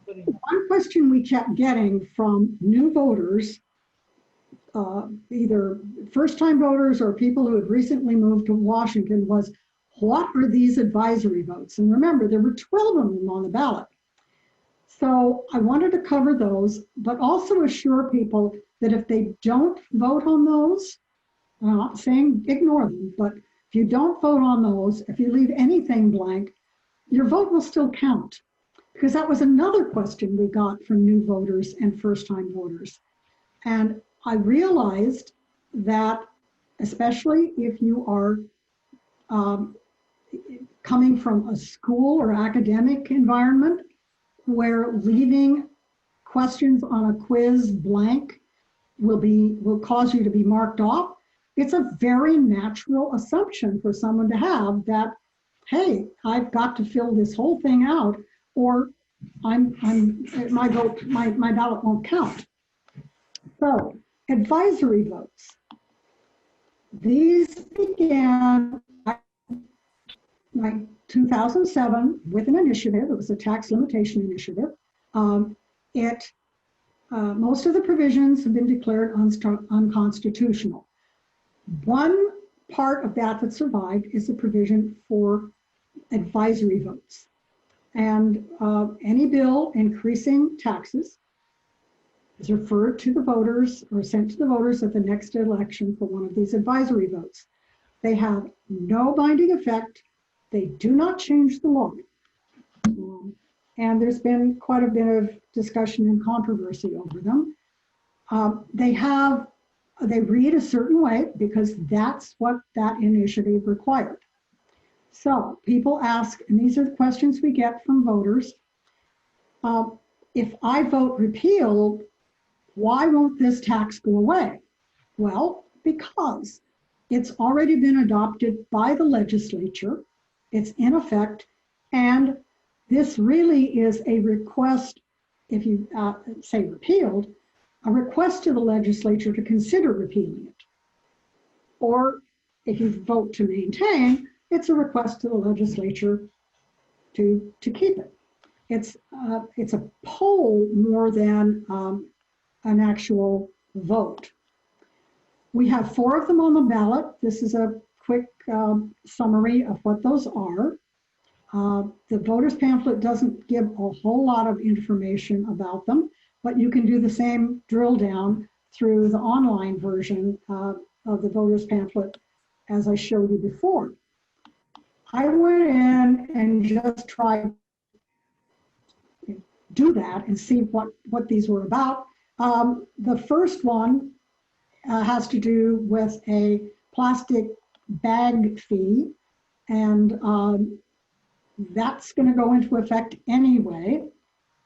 One question we kept getting from new voters, either first-time voters or people who had recently moved to Washington, was what are these advisory votes? And remember, there were 12 of them on the ballot. So I wanted to cover those, but also assure people that if they don't vote on those, I'm not saying ignore them, but if you don't vote on those, if you leave anything blank, your vote will still count. Because that was another question we got from new voters and first-time voters. And I realized that, especially if you are coming from a school or academic environment where leaving questions on a quiz blank will cause you to be marked off, it's a very natural assumption for someone to have that, hey, I've got to fill this whole thing out, or my ballot won't count. So advisory votes. These began in 2007 with an initiative. It was a tax limitation initiative. Most of the provisions have been declared unconstitutional. One part of that survived is the provision for advisory votes. And any bill increasing taxes is referred to the voters or sent to the voters at the next election for one of these advisory votes. They have no binding effect. They do not change the law. And there's been quite a bit of discussion and controversy over them. They read a certain way because that's what that initiative required. So people ask, and these are the questions we get from voters, if I vote repeal, why won't this tax go away? Well, because it's already been adopted by the legislature, it's in effect, and this really is a request, if you say repealed, a request to the legislature to consider repealing it. Or if you vote to maintain, it's a request to the legislature to keep it. It's a poll more than an actual vote. We have 4 of them on the ballot. This is a quick summary of what those are. The voters pamphlet doesn't give a whole lot of information about them, but you can do the same drill down through the online version of the voters pamphlet as I showed you before. I went in and just tried to do that and see what these were about. The first one has to do with a plastic bag fee, and that's going to go into effect anyway.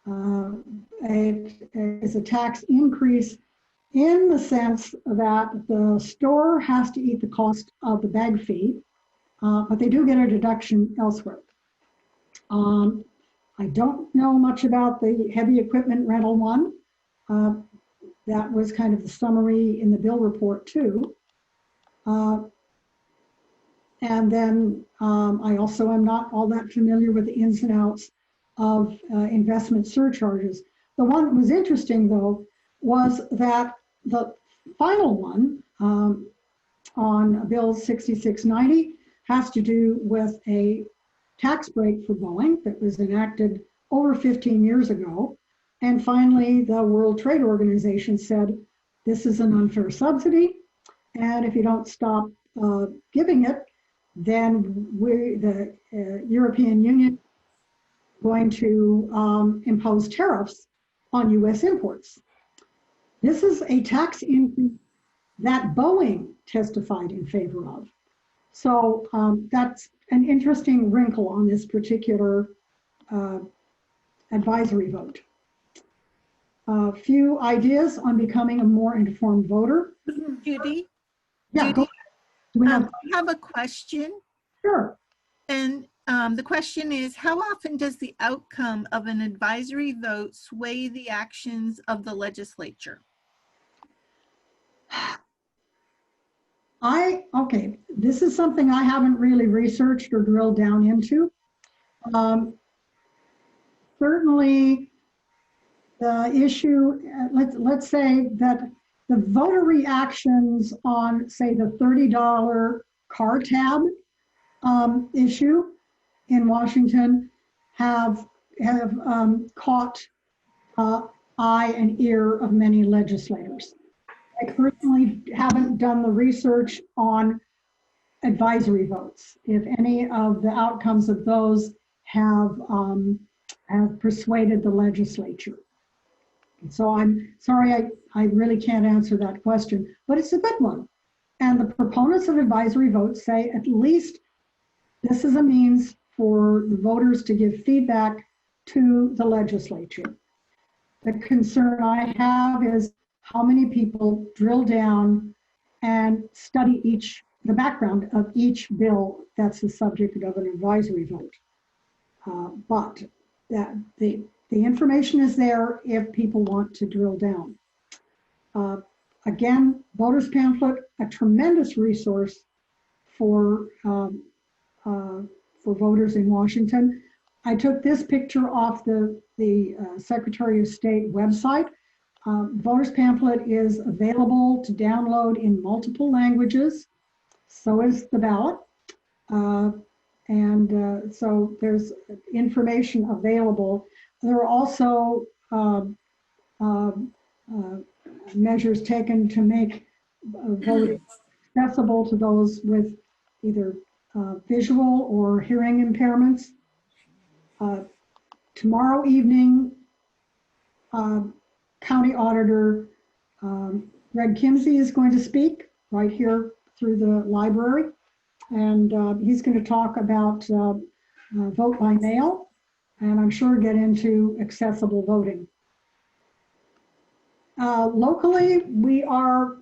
It is a tax increase in the sense that the store has to eat the cost of the bag fee, but they do get a deduction elsewhere. I don't know much about the heavy equipment rental one. That was kind of the summary in the bill report too. And then I also am not all that familiar with the ins and outs of investment surcharges. The one that was interesting though was that the final one on Bill 6690 has to do with a tax break for Boeing that was enacted over 15 years ago. And finally, the World Trade Organization said, this is an unfair subsidy. And if you don't stop giving it, then the European Union is going to impose tariffs on US imports. This is a tax increase that Boeing testified in favor of. So that's an interesting wrinkle on this particular advisory vote. A few ideas on becoming a more informed voter. Judy? Yeah, Judy, go ahead. Do we have, I have a question. sure. And the question is, how often does the outcome of an advisory vote sway the actions of the legislature? Okay, this is something I haven't really researched or drilled down into. Certainly the issue, let's say that the voter reactions on, say, the $30 car tab issue in Washington have caught eye and ear of many legislators. I personally haven't done the research on advisory votes, if any of the outcomes of those have persuaded the legislature. So I'm sorry, I really can't answer that question, but it's a good one. And the proponents of advisory votes say at least this is a means for the voters to give feedback to the legislature. The concern I have is how many people drill down and study the background of each bill that's the subject of an advisory vote. But that the information is there if people want to drill down. Again, voters pamphlet, a tremendous resource for voters in Washington. I took this picture off the Secretary of State website. Voters pamphlet is available to download in multiple languages. So is the ballot. So there's information available. There are also measures taken to make voting accessible to those with either visual or hearing impairments. Tomorrow evening, County Auditor Greg Kimsey is going to speak right here through the library. And he's going to talk about vote by mail, and I'm sure get into accessible voting. Locally, we are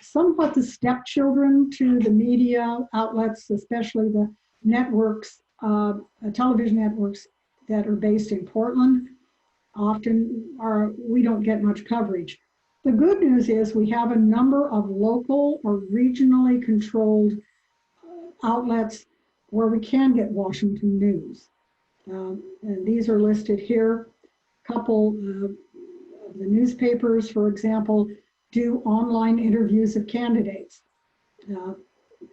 somewhat the stepchildren to the media outlets, especially the networks, television networks that are based in Portland. Often we don't get much coverage. The good news is we have a number of local or regionally controlled outlets where we can get Washington news. And these are listed here. A couple of the newspapers, for example, do online interviews of candidates.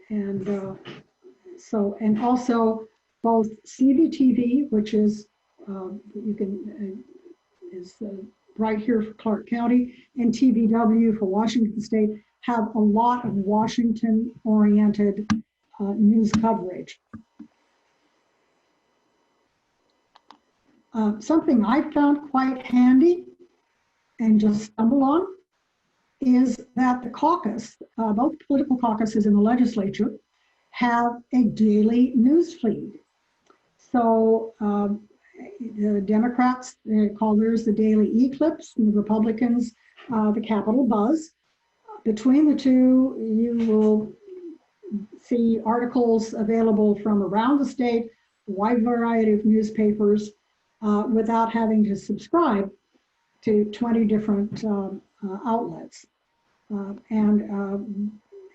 And also both CVTV, which is right here for Clark County, and TVW for Washington State have a lot of Washington-oriented news coverage. Something I found quite handy and just stumbled on is that the caucus, both political caucuses in the legislature, have a daily news feed. So the Democrats call theirs the Daily Eclipse, and the Republicans the Capitol Buzz. Between the two, you will see articles available from around the state, a wide variety of newspapers, without having to subscribe to 20 different outlets.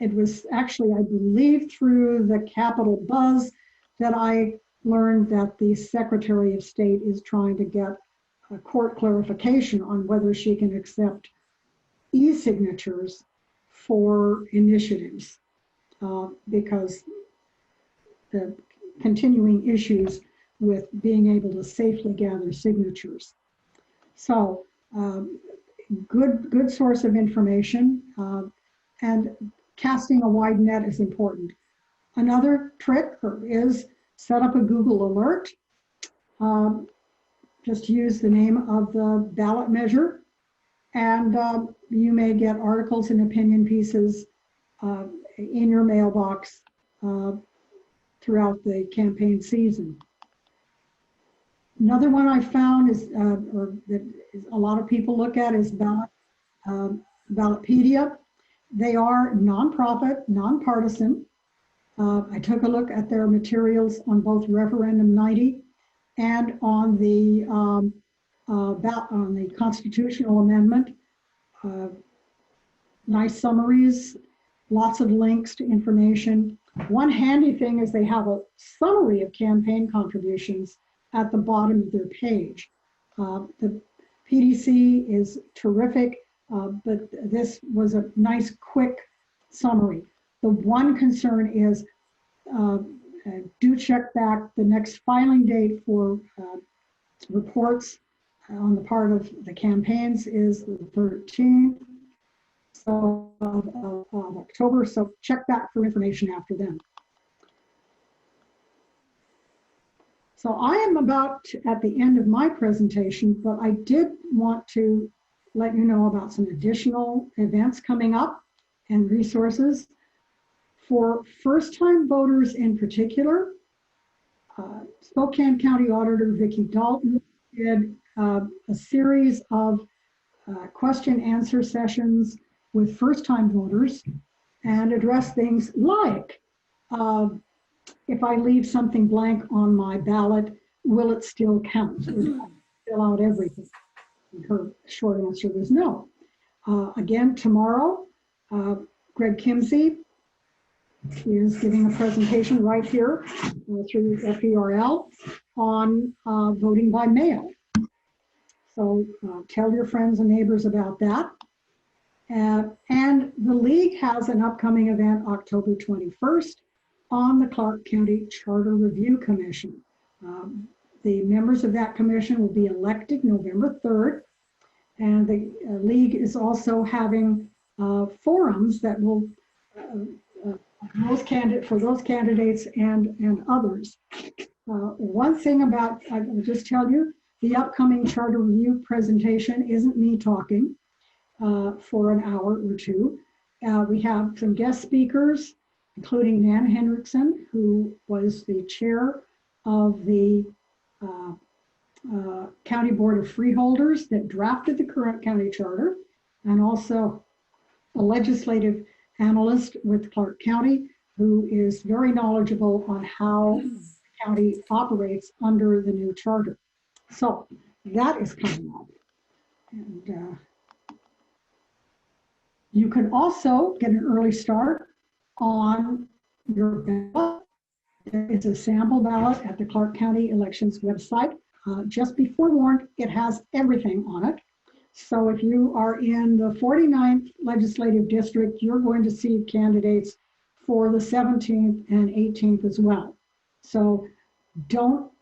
It was actually, I believe, through the Capitol Buzz that I learned that the Secretary of State is trying to get a court clarification on whether she can accept e-signatures for initiatives, because the continuing issues with being able to safely gather signatures. So good source of information, and casting a wide net is important. Another trick is set up a Google alert. Just use the name of the ballot measure, and you may get articles and opinion pieces in your mailbox throughout the campaign season. Another one I found is, or that a lot of people look at, is Ballotpedia. They are nonprofit, nonpartisan. I took a look at their materials on both Referendum 90 and on the constitutional amendment. Nice summaries, lots of links to information. One handy thing is they have a summary of campaign contributions at the bottom of their page. The PDC is terrific, but this was a nice, quick summary. The one concern is do check back. The next filing date for reports on the part of the campaigns is the 13th of October, so check back for information after then. So I am about at the end of my presentation, but I did want to let you know about some additional events coming up and resources. For first-time voters in particular, Spokane County Auditor Vicki Dalton did a series of question-answer sessions with first-time voters and addressed things like, if I leave something blank on my ballot, will it still count? Fill out everything. And her short answer was no. Again, tomorrow, Greg Kimsey is giving a presentation right here through FERL on voting by mail. So tell your friends and neighbors about that. And the League has an upcoming event October 21st on the Clark County Charter Review Commission. The members of that commission will be elected November 3rd. And the League is also having forums that will for those candidates and others. One thing about, I will just tell you, the upcoming Charter Review presentation isn't me talking for an hour or two. We have some guest speakers, including Nan Hendrickson, who was the chair of the County Board of Freeholders that drafted the current county charter, and also a legislative analyst with Clark County who is very knowledgeable on how the county operates under the new charter. So that is coming up. And You can also get an early start on your ballot. There is a sample ballot at the Clark County Elections website. Just be forewarned, it has everything on it. So if you are in the 49th legislative district, you're going to see candidates for the 17th and 18th as well. So don't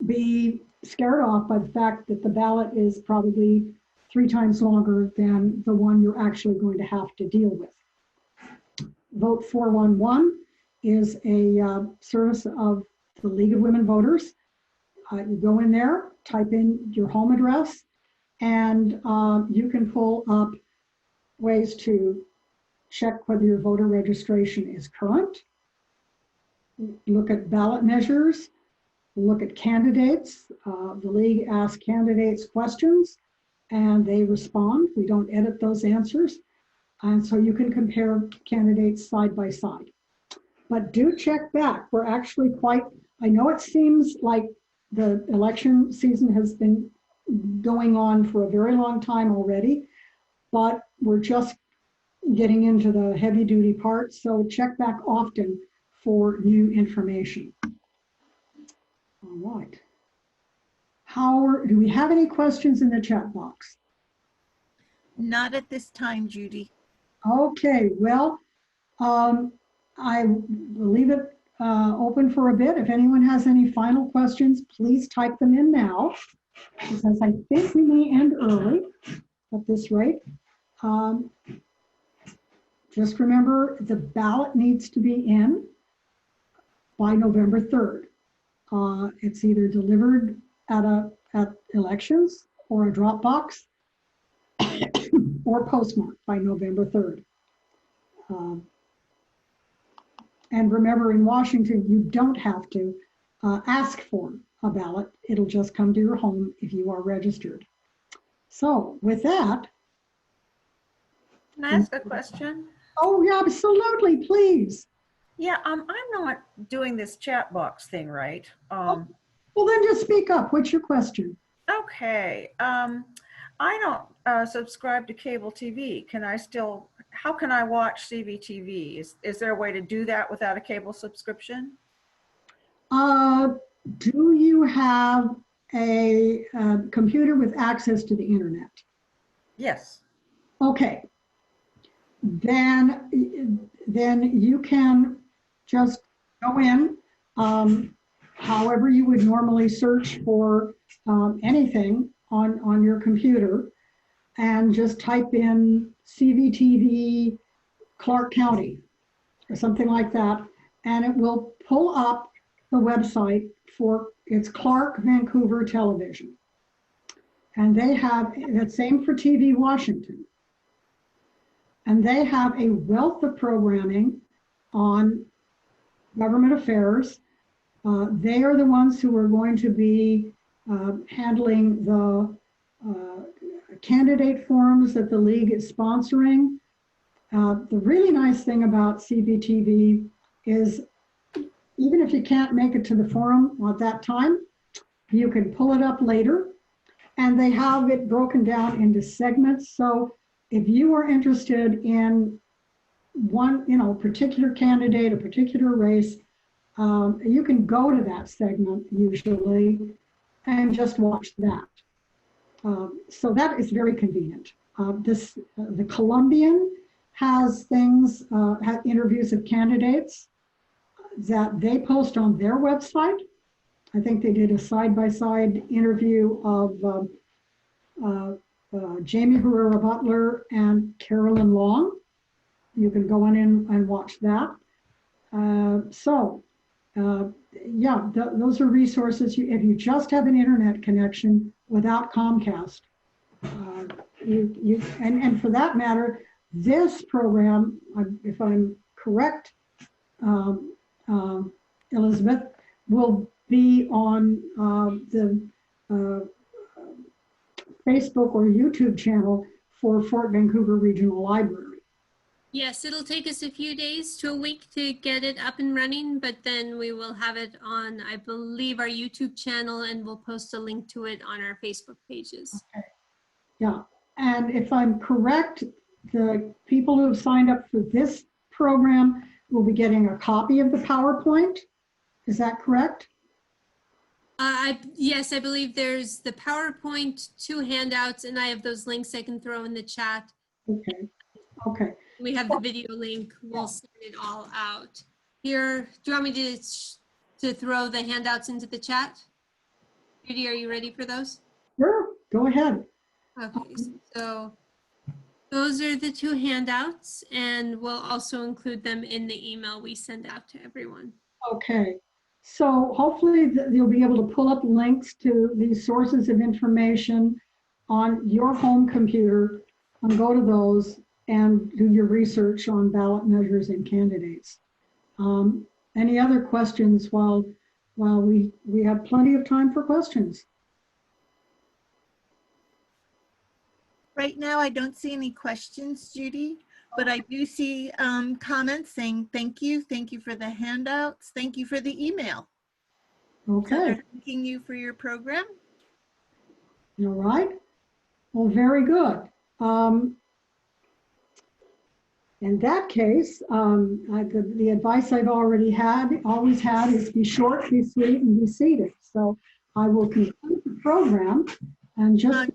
be scared off by the fact that the ballot is probably 3 times longer than the one you're actually going to have to deal with. Vote 411 is a service of the League of Women Voters. You go in there, type in your home address, and you can pull up ways to check whether your voter registration is current, look at ballot measures, look at candidates. The League asks candidates questions and they respond. We don't edit those answers. And so you can compare candidates side by side. But do check back. We're actually quite, I know it seems like the election season has been going on for a very long time already, but we're just getting into the heavy duty part. So check back often for new information. All right. Do we have any questions in the chat box? Not at this time, Judy. Okay, well, I will leave it open for a bit. If anyone has any final questions, please type them in now, because I think we may end early at this rate. Just remember, the ballot needs to be in by November 3rd. It's either delivered at elections or a drop box or postmarked by November 3rd. And remember, in Washington, you don't have to ask for a ballot. It'll just come to your home if you are registered. So with that. Can I ask a question? Oh, yeah, absolutely, please. Yeah, I'm not doing this chat box thing right. Well, then just speak up. What's your question? Okay. I don't subscribe to cable TV. How can I watch CVTV? Is there a way to do that without a cable subscription? Do you have a computer with access to the internet? Yes. Okay. Then you can just go in, however you would normally search for anything on your computer, and just type in CVTV Clark County or something like that, and it will pull up the website for it's Clark Vancouver Television. And they have, that's same for TV Washington. And they have a wealth of programming on government affairs. They are the ones who are going to be handling the candidate forums that the League is sponsoring. The really nice thing about CVTV is even if you can't make it to the forum at that time, you can pull it up later, and they have it broken down into segments. So if you are interested in one, particular candidate, a particular race, you can go to that segment usually and just watch that. So that is very convenient. The Columbian has things, has interviews of candidates that they post on their website. I think they did a side-by-side interview of Jamie Herrera Butler and Carolyn Long. You can go in and watch that. Yeah, those are resources. If you just have an internet connection without Comcast, and for that matter, this program, if I'm correct, Elizabeth, will be on the Facebook or YouTube channel for Fort Vancouver Regional Library. Yes, it'll take us a few days to a week to get it up and running, but then we will have it on, I believe, our YouTube channel, and we'll post a link to it on our Facebook pages. Okay. Yeah, and if I'm correct, the people who have signed up for this program will be getting a copy of the PowerPoint. Is that correct? Yes, I believe there's the PowerPoint, 2 handouts, and I have those links I can throw in the chat. Okay. Okay. We have the video link. We'll send it all out. Here, do you want me to throw the handouts into the chat? Judy, are you ready for those? Sure. Go ahead. Okay, so those are the 2 handouts, and we'll also include them in the email we send out to everyone. Okay. So hopefully you'll be able to pull up links to these sources of information on your home computer and go to those and do your research on ballot measures and candidates. Any other questions while we have plenty of time for questions? Right now, I don't see any questions, Judy, but I do see comments saying thank you for the handouts, thank you for the email. So Okay. they're thanking you for your program. All right. Well, very good. In that case, the advice I've always had is be short, be sweet, and be seated. So I will conclude the program and just,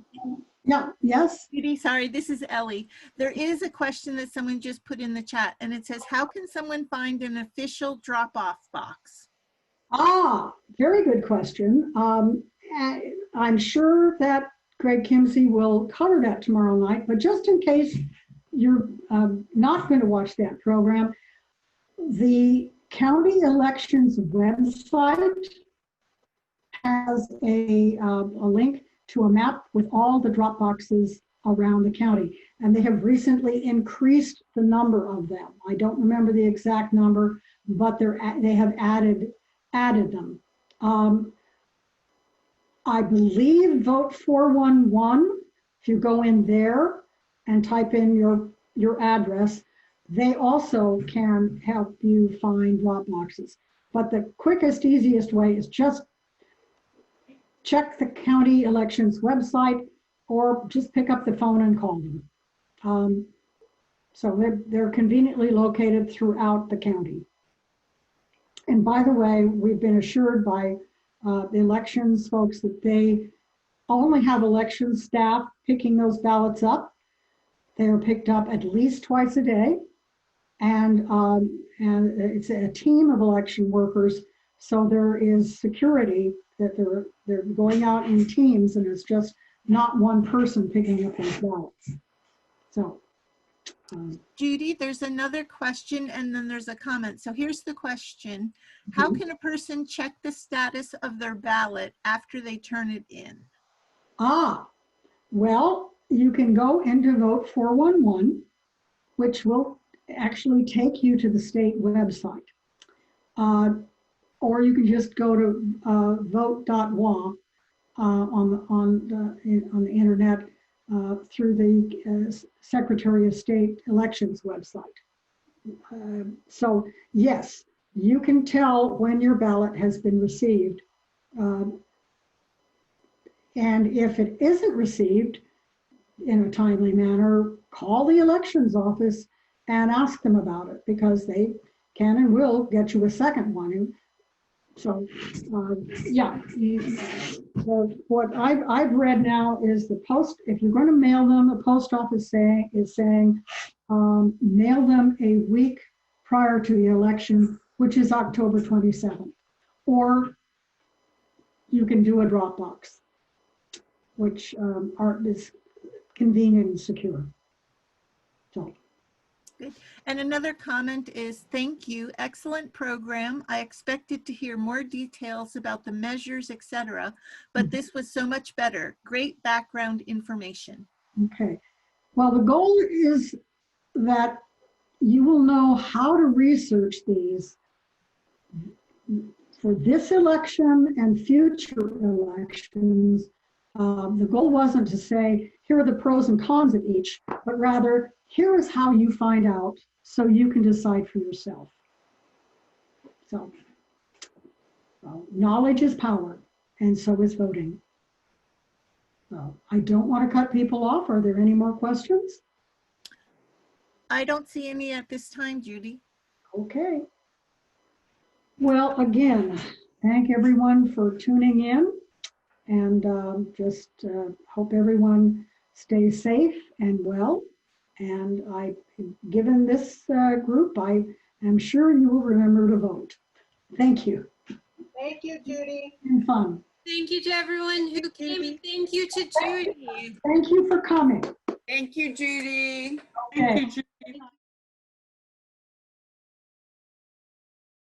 yeah, yes. Judy, sorry, this is Ellie. There is a question that someone just put in the chat, and it says, how can someone find an official drop-off box? Ah, very good question. I'm sure that Greg Kimsey will cover that tomorrow night, but just in case you're not going to watch that program, the county elections website has a link to a map with all the drop boxes around the county, and they have recently increased the number of them. I don't remember the exact number, but they have added them. I believe Vote 411, if you go in there and type in your address, they also can help you find drop boxes. But the quickest, easiest way is just check the county elections website or just pick up the phone and call them. So they're conveniently located throughout the county. And by the way, we've been assured by the elections folks that they only have election staff picking those ballots up. They are picked up at least twice a day. And it's a team of election workers. So there is security that they're going out in teams, and it's just not one person picking up those ballots. So. Judy, there's another question and then there's a comment. So here's the question. How can a person check the status of their ballot after they turn it in? Well, you can go into Vote 411, which will actually take you to the state website. Or you can just go to vote.wa on the internet through the Secretary of State Elections website. So yes, you can tell when your ballot has been received. And if it isn't received in a timely manner, call the elections office and ask them about it, because they can and will get you a second one. So yeah, what I've read now is the post, if you're going to mail them, the post office is saying mail them a week prior to the election, which is October 27th. Or you can do a drop box, which is convenient and secure. So. Good. And another comment is, thank you, excellent program. I expected to hear more details about the measures, etc., but this was so much better. Great background information. Okay. Well, the goal is that you will know how to research these for this election and future elections. The goal wasn't to say, here are the pros and cons of each, but rather, here is how you find out so you can decide for yourself. So, knowledge is power, and so is voting. So, I don't want to cut people off. Are there any more questions? I don't see any at this time, Judy. Okay. Well, again, thank everyone for tuning in, and just hope everyone stays safe and well. And given this group, I am sure you will remember to vote. Thank you. Thank you, Judy. It's been fun. Thank you to everyone who came. Judy. Thank you to Judy. Thank you for coming. Thank you, Judy. Okay. Thank you, Judy.